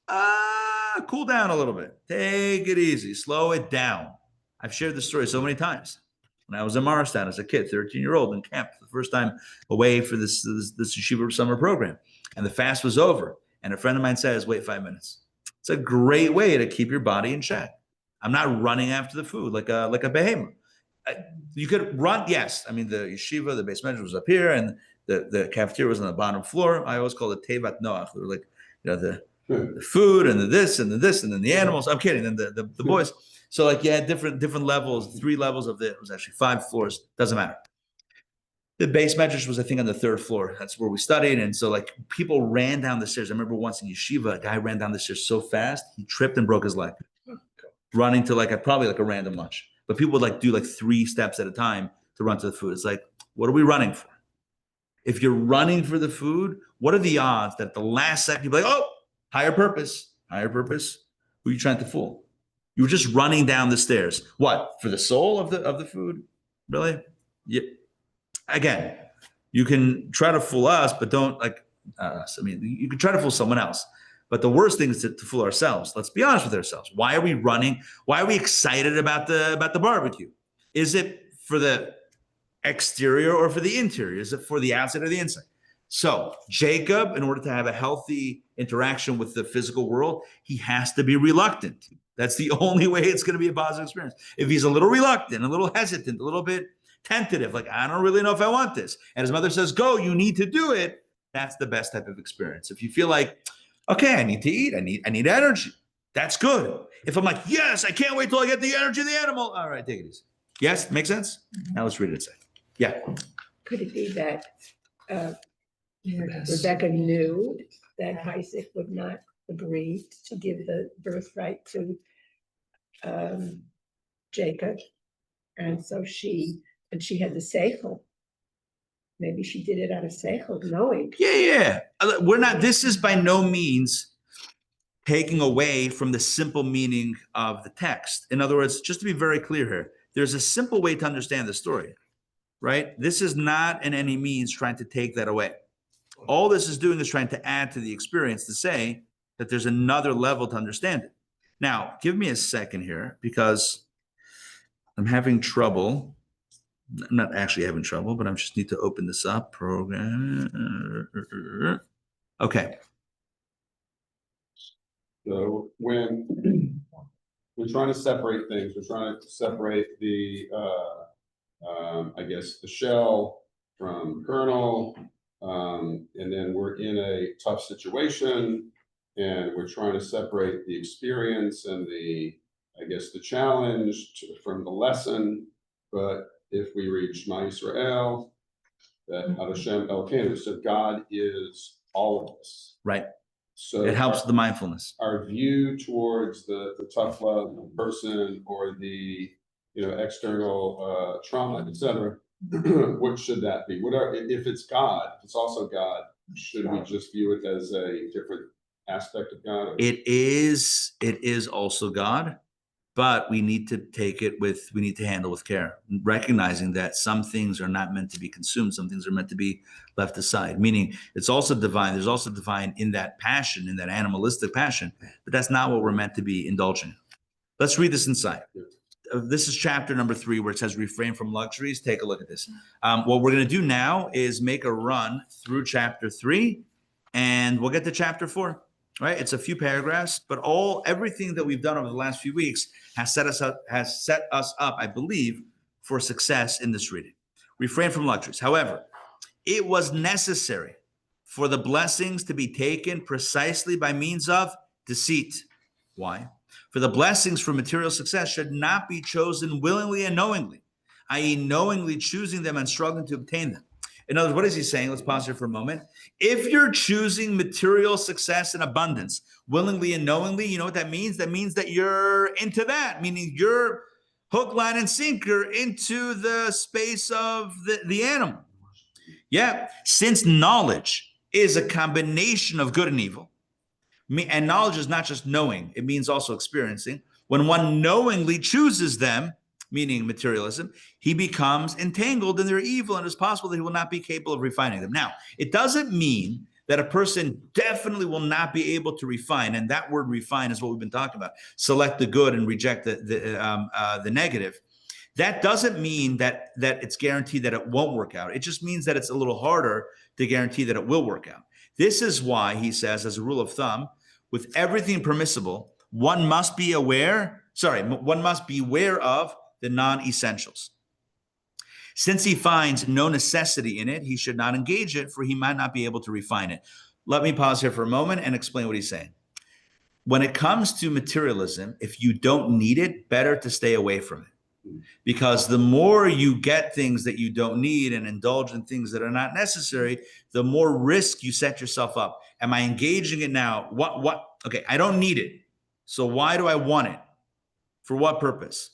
cool down a little bit. Take it easy. Slow it down. I've shared this story so many times. When I was in Morristown as a kid, 13-year-old in camp, for the first time away for this yeshiva summer program. And the fast was over. And a friend of mine says, wait 5 minutes. It's a great way to keep your body in check. I'm not running after the food like a behemoth. You could run, yes. I mean, the yeshiva, the base measure was up here, and the cafeteria was on the bottom floor. I always call it Tevat Noach. They were like, the food and the this and the this and then the animals. I'm kidding. And the boys. So like you had different levels, 3 levels of it was actually 5 floors. Doesn't matter. The base medrash was, I think, on the 3rd floor. That's where we studied. And so like people ran down the stairs. I remember once in yeshiva, a guy ran down the stairs so fast, he tripped and broke his leg. Running to probably a random lunch. But people would like do 3 steps at a time to run to the food. It's like, what are we running for? If you're running for the food, what are the odds that at the last second you'll be like, oh, higher purpose? Who are you trying to fool? You were just running down the stairs. What? For the soul of the food? Really? Yeah. Again, you can try to fool us, but don't us. I mean, you can try to fool someone else. But the worst thing is to fool ourselves. Let's be honest with ourselves. Why are we running? Why are we excited about the barbecue? Is it for the exterior or for the interior? Is it for the outside or the inside? So Jacob, in order to have a healthy interaction with the physical world, he has to be reluctant. That's the only way it's going to be a positive experience. If he's a little reluctant, a little hesitant, a little bit tentative, like, I don't really know if I want this, and his mother says, go, you need to do it, that's the best type of experience. If you feel like, okay, I need to eat, I need energy, that's good. If I'm like, yes, I can't wait till I get the energy of the animal, all right, take it easy. Yes, makes sense? Now let's read it inside. Yeah. Could it be that Rebecca knew that Isaac would not agree to give the birthright to Jacob, and so she had the seichel. Maybe she did it out of seichel, knowing. Yeah. We're not. This is by no means taking away from the simple meaning of the text. In other words, just to be very clear here, there's a simple way to understand the story, right? This is not in any means trying to take that away. All this is doing is trying to add to the experience to say that there's another level to understand it. Now, give me a second here because I'm having trouble. I'm not actually having trouble, but I just need to open this up. Program. Okay. So when we're trying to separate things, we're trying to separate the, I guess, the shell from kernel, and then we're in a tough situation, and we're trying to separate the experience and the, I guess, the challenge from the lesson. But if we read Shema Yisrael, that Hashem Elokeinu, so God is all of us. Right. So it helps the mindfulness. Our view towards the tough love person or the external trauma, etc. What should that be? If it's God, if it's also God, should we just view it as a different aspect of God? It is also God, but we need to handle with care, recognizing that some things are not meant to be consumed, some things are meant to be left aside, meaning it's also divine. There's also divine in that passion, in that animalistic passion, but that's not what we're meant to be indulging in. Let's read this inside. This is chapter number 3, where it says refrain from luxuries. Take a look at this. What we're going to do now is make a run through chapter 3, and we'll get to chapter 4. Right? It's a few paragraphs, but everything that we've done over the last few weeks has set us up, I believe, for success in this reading. Refrain from luxuries. However, it was necessary for the blessings to be taken precisely by means of deceit. Why? For the blessings for material success should not be chosen willingly and knowingly, i.e., knowingly choosing them and struggling to obtain them. In other words, what is he saying? Let's pause here for a moment. If you're choosing material success and abundance willingly and knowingly, you know what that means? That means that you're into that, meaning you're hook, line, and sinker into the space of the animal. Yeah, since knowledge is a combination of good and evil, and knowledge is not just knowing, it means also experiencing. When one knowingly chooses them, meaning materialism, he becomes entangled in their evil, and it's possible that he will not be capable of refining them. Now, it doesn't mean that a person definitely will not be able to refine, and that word refine is what we've been talking about. Select the good and reject the negative. That doesn't mean that it's guaranteed that it won't work out. It just means that it's a little harder to guarantee that it will work out. This is why he says, as a rule of thumb, with everything permissible, one must be aware one must beware of the non-essentials. Since he finds no necessity in it, he should not engage it, for he might not be able to refine it. Let me pause here for a moment and explain what he's saying. When it comes to materialism, if you don't need it, better to stay away from it. Because the more you get things that you don't need and indulge in things that are not necessary, the more risk you set yourself up. Am I engaging it now? Okay, I don't need it. So why do I want it? For what purpose?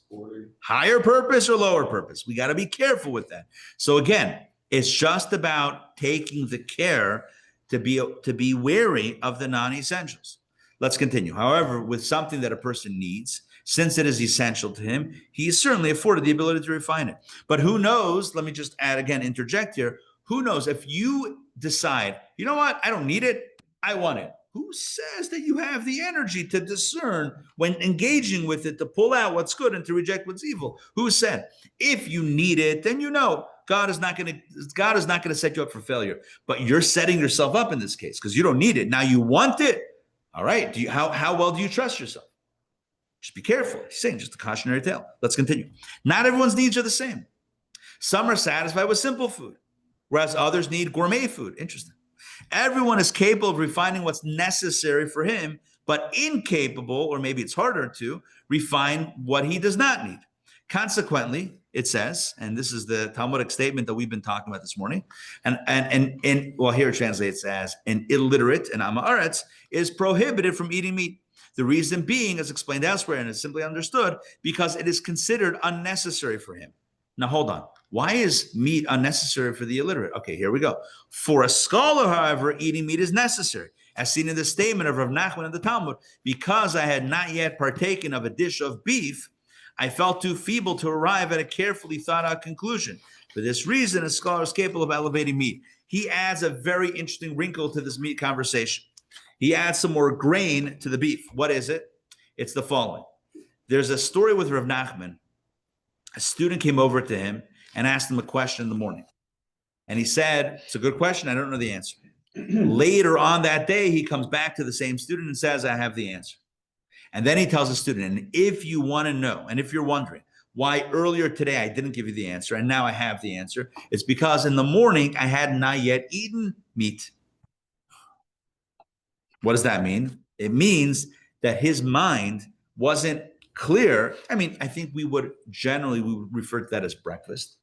Higher purpose or lower purpose? We got to be careful with that. So again, it's just about taking the care to be wary of the non-essentials. Let's continue. However, with something that a person needs, since it is essential to him, he is certainly afforded the ability to refine it. But who knows? Let me just add again, interject here. Who knows if you decide, you know what? I don't need it. I want it. Who says that you have the energy to discern when engaging with it, to pull out what's good and to reject what's evil? Who said? If you need it, then you know God is not going to set you up for failure. But you're setting yourself up in this case because you don't need it. Now you want it. All right. How well do you trust yourself? Just be careful. He's saying just a cautionary tale. Let's continue. Not everyone's needs are the same. Some are satisfied with simple food, whereas others need gourmet food. Interesting. Everyone is capable of refining what's necessary for him, but incapable, or maybe it's harder to, refine what he does not need. Consequently, it says, and this is the Talmudic statement that we've been talking about this morning, and well, here it translates as an illiterate, an amaretz, is prohibited from eating meat. The reason being, as explained elsewhere, and is simply understood, because it is considered unnecessary for him. Now, hold on. Why is meat unnecessary for the illiterate? Okay, here we go. For a scholar, however, eating meat is necessary, as seen in the statement of Rav Nachman in the Talmud. Because I had not yet partaken of a dish of beef, I felt too feeble to arrive at a carefully thought out conclusion. For this reason, a scholar is capable of elevating meat. He adds a very interesting wrinkle to this meat conversation. He adds some more grain to the beef. What is it? It's the following. There's a story with Rav Nachman. A student came over to him and asked him a question in the morning. And he said, it's a good question. I don't know the answer. Later on that day, he comes back to the same student and says, I have the answer. And then he tells the student, and if you want to know, and if you're wondering why earlier today I didn't give you the answer and now I have the answer, it's because in the morning I had not yet eaten meat. What does that mean? It means that his mind wasn't clear. I mean, I think we would refer to that as breakfast,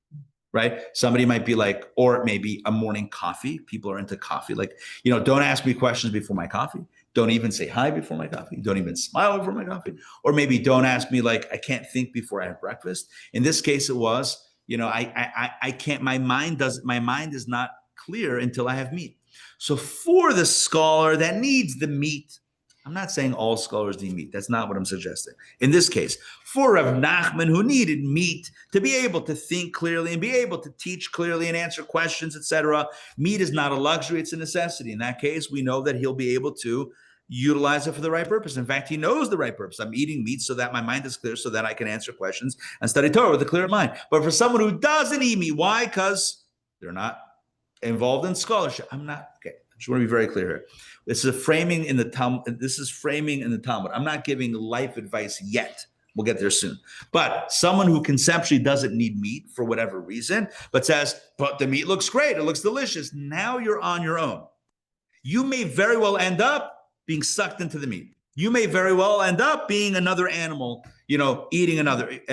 right? Somebody might be like, or maybe a morning coffee. People are into coffee. Like, don't ask me questions before my coffee. Don't even say hi before my coffee. Don't even smile before my coffee. Or maybe don't ask me like, I can't think before I have breakfast. In this case, it was, I can't, my mind is not clear until I have meat. So for the scholar that needs the meat, I'm not saying all scholars need meat. That's not what I'm suggesting. In this case, for Rav Nachman, who needed meat to be able to think clearly and be able to teach clearly and answer questions, etc., meat is not a luxury, it's a necessity. In that case, we know that he'll be able to utilize it for the right purpose. In fact, he knows the right purpose. I'm eating meat so that my mind is clear, so that I can answer questions and study Torah with a clear mind. But for someone who doesn't eat meat, why? Because they're not involved in scholarship. Okay. I just want to be very clear here. This is framing in the Talmud. I'm not giving life advice yet. We'll get there soon. But someone who conceptually doesn't need meat for whatever reason, but says, but the meat looks great, it looks delicious. Now you're on your own. You may very well end up being sucked into the meat. You may very well end up being another animal, eating an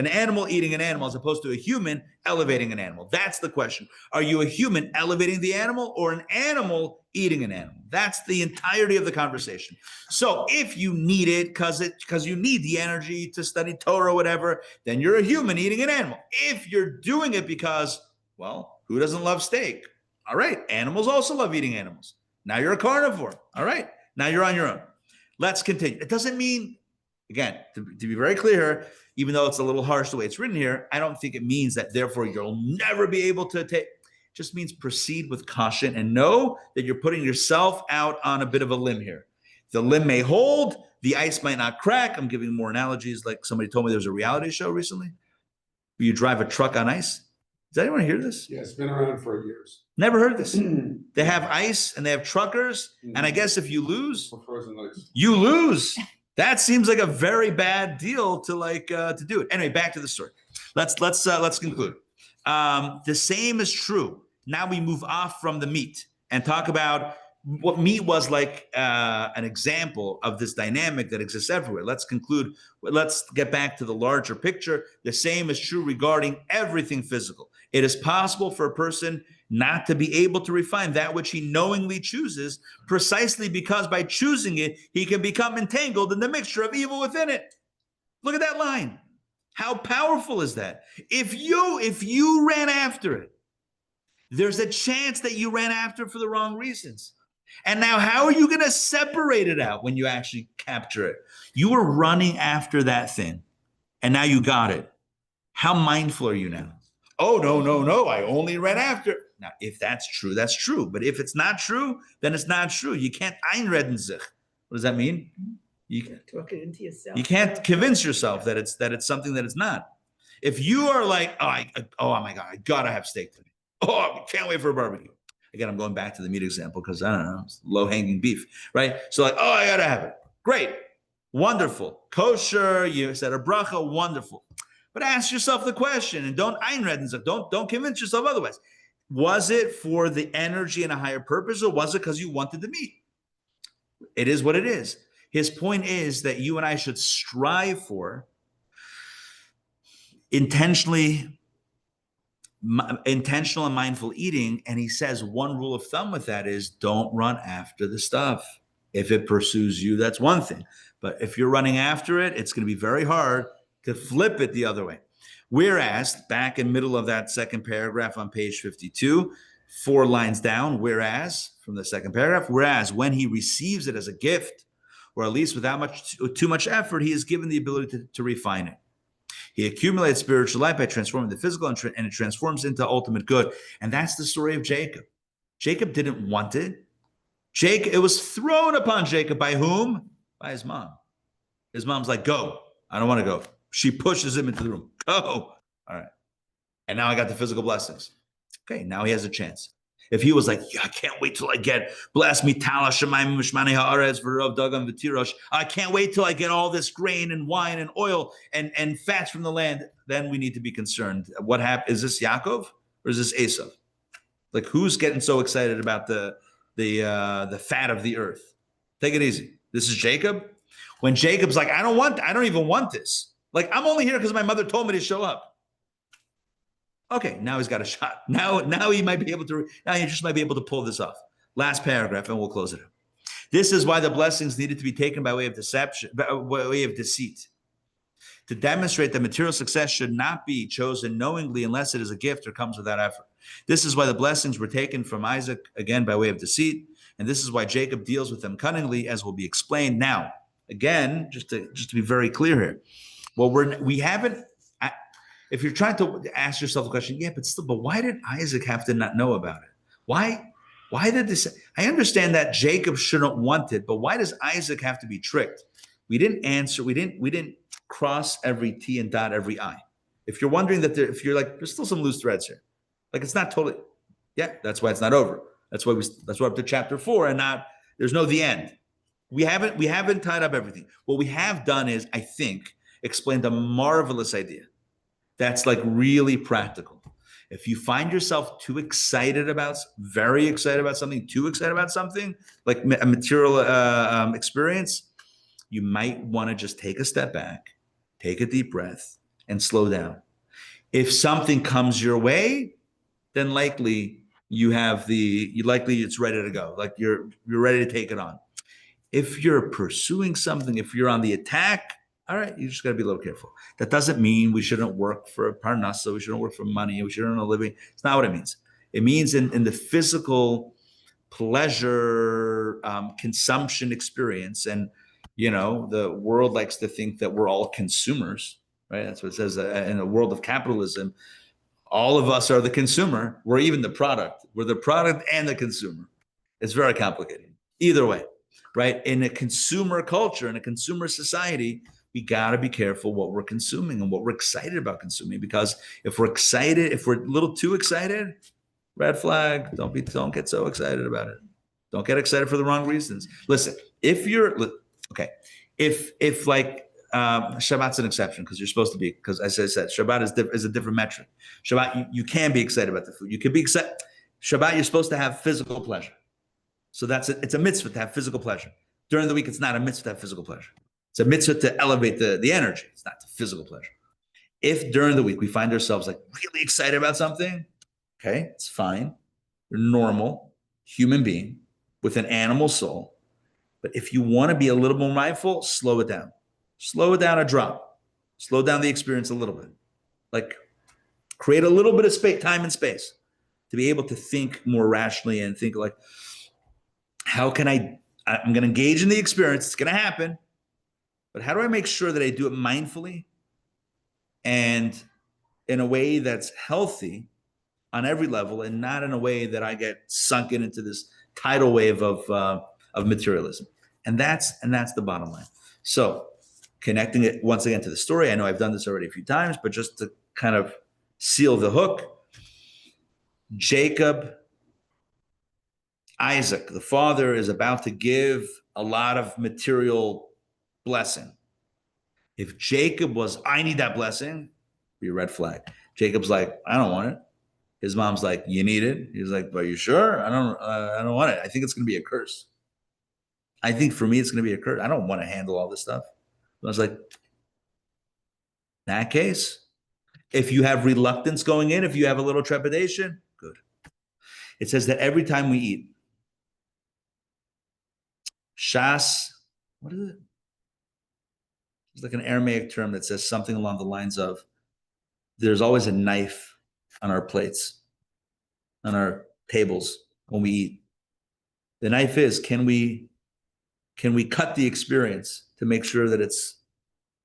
animal eating an animal, as opposed to a human elevating an animal. That's the question. Are you a human elevating the animal or an animal eating an animal? That's the entirety of the conversation. So if you need it because you need the energy to study Torah or whatever, then you're a human eating an animal. If you're doing it because, well, who doesn't love steak? All right. Animals also love eating animals. Now you're a carnivore. All right. Now you're on your own. Let's continue. It doesn't mean, again, to be very clear, even though it's a little harsh the way it's written here, I don't think it means that therefore you'll never be able to take. It just means proceed with caution and know that you're putting yourself out on a bit of a limb here. The limb may hold, the ice might not crack. I'm giving more analogies. Like somebody told me there was a reality show recently where you drive a truck on ice. Does anyone hear this? Yeah, it's been around for years. Never heard this. They have ice and they have truckers. And I guess if you lose, you lose. That seems like a very bad deal to do it. Anyway, back to the story. Let's conclude. The same is true. Now we move off from the meat and talk about what meat was like an example of this dynamic that exists everywhere. Let's conclude. Let's get back to the larger picture. The same is true regarding everything physical. It is possible for a person not to be able to refine that which he knowingly chooses, precisely because by choosing it, he can become entangled in the mixture of evil within it. Look at that line. How powerful is that? If you ran after it, there's a chance that you ran after it for the wrong reasons. And now how are you going to separate it out when you actually capture it? You were running after that thing, and now you got it. How mindful are you now? Oh, no, I only ran after it. Now, if that's true, that's true. But if it's not true, then it's not true. You can't einreden sich. What does that mean? You Talk it into yourself. You can't convince yourself that it's something that it's not. If you are like, oh my God, I gotta have steak today. Oh, I can't wait for a barbecue. Again, I'm going back to the meat example because I don't know, it's low-hanging beef, right? So like, oh, I gotta have it. Great, wonderful, kosher. You said a bracha, wonderful. But ask yourself the question, and don't einreden sich. Don't convince yourself otherwise. Was it for the energy and a higher purpose, or was it because you wanted the meat? It is what it is. His point is that you and I should strive for intentional and mindful eating. And he says one rule of thumb with that is don't run after the stuff. If it pursues you, that's one thing. But if you're running after it, it's going to be very hard to flip it the other way. Whereas, back in middle of that second paragraph on page 52, 4 lines down, whereas, from the second paragraph, whereas when he receives it as a gift, or at least without too much effort, he is given the ability to refine it. He accumulates spiritual life by transforming the physical, and it transforms into ultimate good. And that's the story of Jacob. Jacob didn't want it. It was thrown upon Jacob by whom? By his mom. His mom's like, go. I don't want to go. She pushes him into the room. Go. All right. And now I got the physical blessings. Okay, now he has a chance. If he was like, yeah, I can't wait till I get bless me tala shemayim mishmani haaretz v'rov dagam v'tirosh. I can't wait till I get all this grain and wine and oil and fats from the land. Then we need to be concerned. What happened? Is this Yaakov or is this Esau? Like, who's getting so excited about the fat of the earth? Take it easy. This is Jacob. When Jacob's like, I don't even want this. Like, I'm only here because my mother told me to show up. Okay, now he's got a shot. Now he might be able to. Now he just might be able to pull this off. Last paragraph, and we'll close it up. This is why the blessings needed to be taken by way of deception, by way of deceit. To demonstrate that material success should not be chosen knowingly unless it is a gift or comes without effort. This is why the blessings were taken from Isaac, again by way of deceit, and this is why Jacob deals with them cunningly, as will be explained. Now, again, just to be very clear here, well, we haven't. If you're trying to ask yourself the question, yeah, but why did Isaac have to not know about it? Why did this? I understand that Jacob shouldn't want it, but why does Isaac have to be tricked? We didn't answer. We didn't cross every T and dot every I. If you're wondering that, if you're like, there's still some loose threads here. Like, it's not totally. Yeah, that's why it's not over. That's why we're up to chapter 4 and not. There's no the end. We haven't tied up everything. What we have done is, I think, explained a marvelous idea. That's like really practical. If you find yourself very excited about something, too excited about something, like a material experience, you might want to just take a step back, take a deep breath, and slow down. If something comes your way, then likely it's ready to go. Like you're ready to take it on. If you're pursuing something, if you're on the attack, all right, you just got to be a little careful. That doesn't mean we shouldn't work for parnasa, we shouldn't work for money, we shouldn't earn a living. It's not what it means. It means in the physical pleasure consumption experience, and the world likes to think that we're all consumers, right? That's what it says in a world of capitalism. All of us are the consumer. We're even the product. We're the product and the consumer. It's very complicated. Either way, right? In a consumer culture, in a consumer society, we got to be careful what we're consuming and what we're excited about consuming, because if we're a little too excited, red flag. Don't get so excited about it. Don't get excited for the wrong reasons. Listen, if If like Shabbat's an exception because you're supposed to be, because as I said, Shabbat is a different metric. Shabbat, you can be excited about the food. You can be excited. Shabbat, you're supposed to have physical pleasure. So it's a mitzvah to have physical pleasure. During the week, it's not a mitzvah to have physical pleasure. It's a mitzvah to elevate the energy. It's not the physical pleasure. If during the week we find ourselves like really excited about something, okay, it's fine. You're a normal human being with an animal soul. But if you want to be a little more mindful, slow it down. Slow it down a drop. Slow down the experience a little bit. Like create a little bit of space, time and space to be able to think more rationally and think like, how can I'm going to engage in the experience. It's going to happen. But how do I make sure that I do it mindfully and in a way that's healthy on every level and not in a way that I get sunken into this tidal wave of materialism. And that's the bottom line. So connecting it once again to the story. I know I've done this already a few times, but just to kind of seal the hook, Isaac, the father, is about to give a lot of material blessing. If Jacob was, I need that blessing, be a red flag. Jacob's like, I don't want it. His mom's like, you need it. He's like, are you sure? I don't want it. I think it's going to be a curse. I think for me, it's going to be a curse. I don't want to handle all this stuff. I was like, in that case, if you have reluctance going in, if you have a little trepidation, good. It says that every time we eat, shas, what is it? It's like an Aramaic term that says something along the lines of, there's always a knife on our plates, on our tables when we eat. The knife is, can we cut the experience to make sure that it's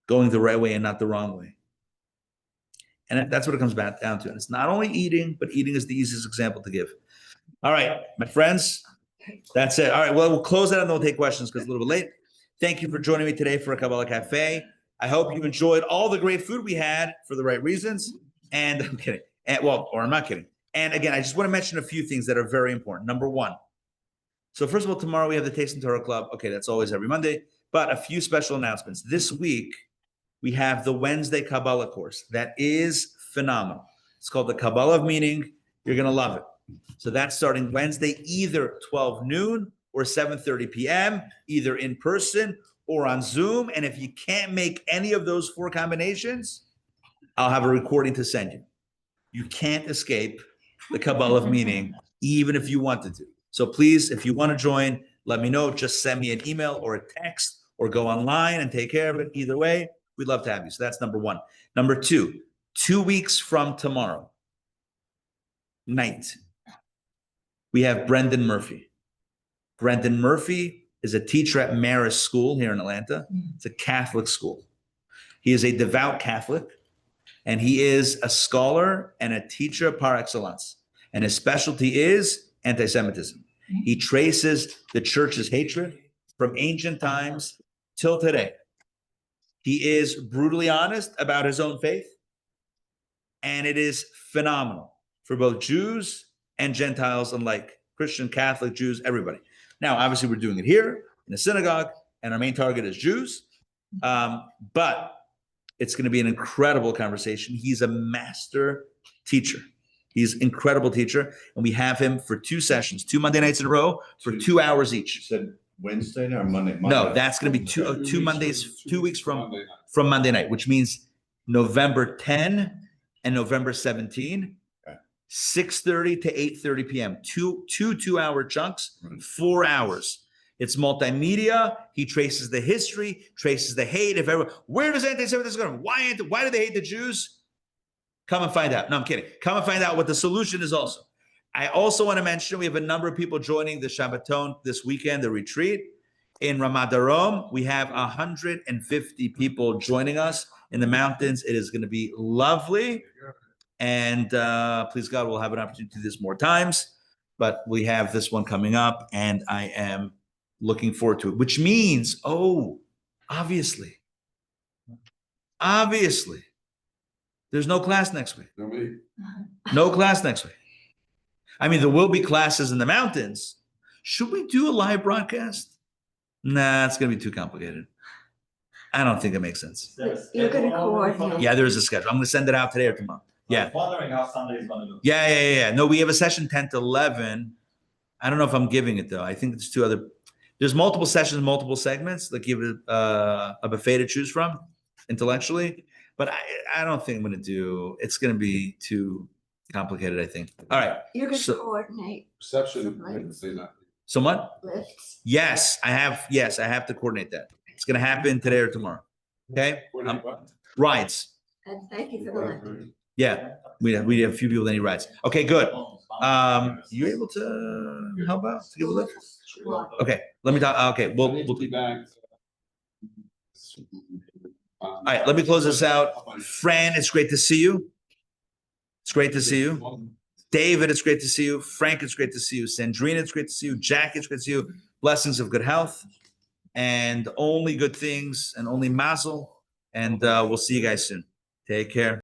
going the right way and not the wrong way? And that's what it comes back down to. And it's not only eating, but eating is the easiest example to give. All right, my friends, that's it. All right, well, we'll close that and then we'll take questions because it's a little bit late. Thank you for joining me today for a Kabbalah Café. I hope you enjoyed all the great food we had for the right reasons. And I'm kidding. Or I'm not kidding. And again, I just want to mention a few things that are very important. Number one. So first of all, tomorrow we have the Taste and Torah Club. Okay, that's always every Monday. But a few special announcements. This week, we have the Wednesday Kabbalah course. That is phenomenal. It's called the Kabbalah of Meaning. You're going to love it. So that's starting Wednesday, either 12 noon or 7:30 p.m., either in person or on Zoom. And if you can't make any of those four combinations, I'll have a recording to send you. You can't escape the Kabbalah of Meaning, even if you wanted to. So please, if you want to join, let me know. Just send me an email or a text or go online and take care of it. Either way, we'd love to have you. So that's number one. Number two, 2 weeks from tomorrow night, we have Brendan Murphy. Brendan Murphy is a teacher at Marist School here in Atlanta. It's a Catholic school. He is a devout Catholic, and he is a scholar and a teacher par excellence. And his specialty is anti-Semitism. He traces the church's hatred from ancient times till today. He is brutally honest about his own faith, and it is phenomenal for both Jews and Gentiles alike, Christian, Catholic, Jews, everybody. Now, obviously, we're doing it here in a synagogue, and our main target is Jews, but it's going to be an incredible conversation. He's a master teacher. He's an incredible teacher, and we have him for 2 sessions, 2 Monday nights in a row for 2 hours each. You said Wednesday or Monday? No, that's going to be two Mondays, 2 weeks from Monday night, which means November 10 and November 17, 6:30 to 8:30 p.m. Two 2-hour chunks, 4 hours. It's multimedia. He traces the history, traces the hate. Where does anti-Semitism come from? Why do they hate the Jews? Come and find out. No, I'm kidding. Come and find out what the solution is also. I also want to mention we have a number of people joining the Shabbaton this weekend, the retreat. In Ramat Darom, we have 150 people joining us in the mountains. It is going to be lovely. And please God, we'll have an opportunity to do this more times. But we have this one coming up, and I am looking forward to it, which means, obviously, there's no class next week. No class next week. I mean, there will be classes in the mountains. Should we do a live broadcast? Nah, it's going to be too complicated. I don't think it makes sense. You're gonna coordinate. Yeah, there is a schedule. I'm going to send it out today or tomorrow. Yeah. I was wondering how Sunday is gonna look. Yeah. No, we have a session 10 to 11. I don't know if I'm giving it though. I think there's two other. There's multiple sessions, multiple segments. Like give it a buffet to choose from intellectually. But I don't think I'm going to do. It's going to be too complicated. I think. All right. You're gonna So- coordinate Perception, I can say that. So what? lists. Yes, I have. Yes, I have to coordinate that. It's going to happen today or tomorrow. Okay. Rides. And thank you for the list. Yeah, we have a few people that need rides. Okay, good. You able to help out to give a lift? Okay, let me talk. Okay, we'll be back. all right, let me close this out. Fran, it's great to see you. It's great to see you. David, it's great to see you. Frank, it's great to see you. Sandrina, it's great to see you. Jack, it's great to see you. Blessings of good health and only good things and only mazel. And we'll see you guys soon. Take care.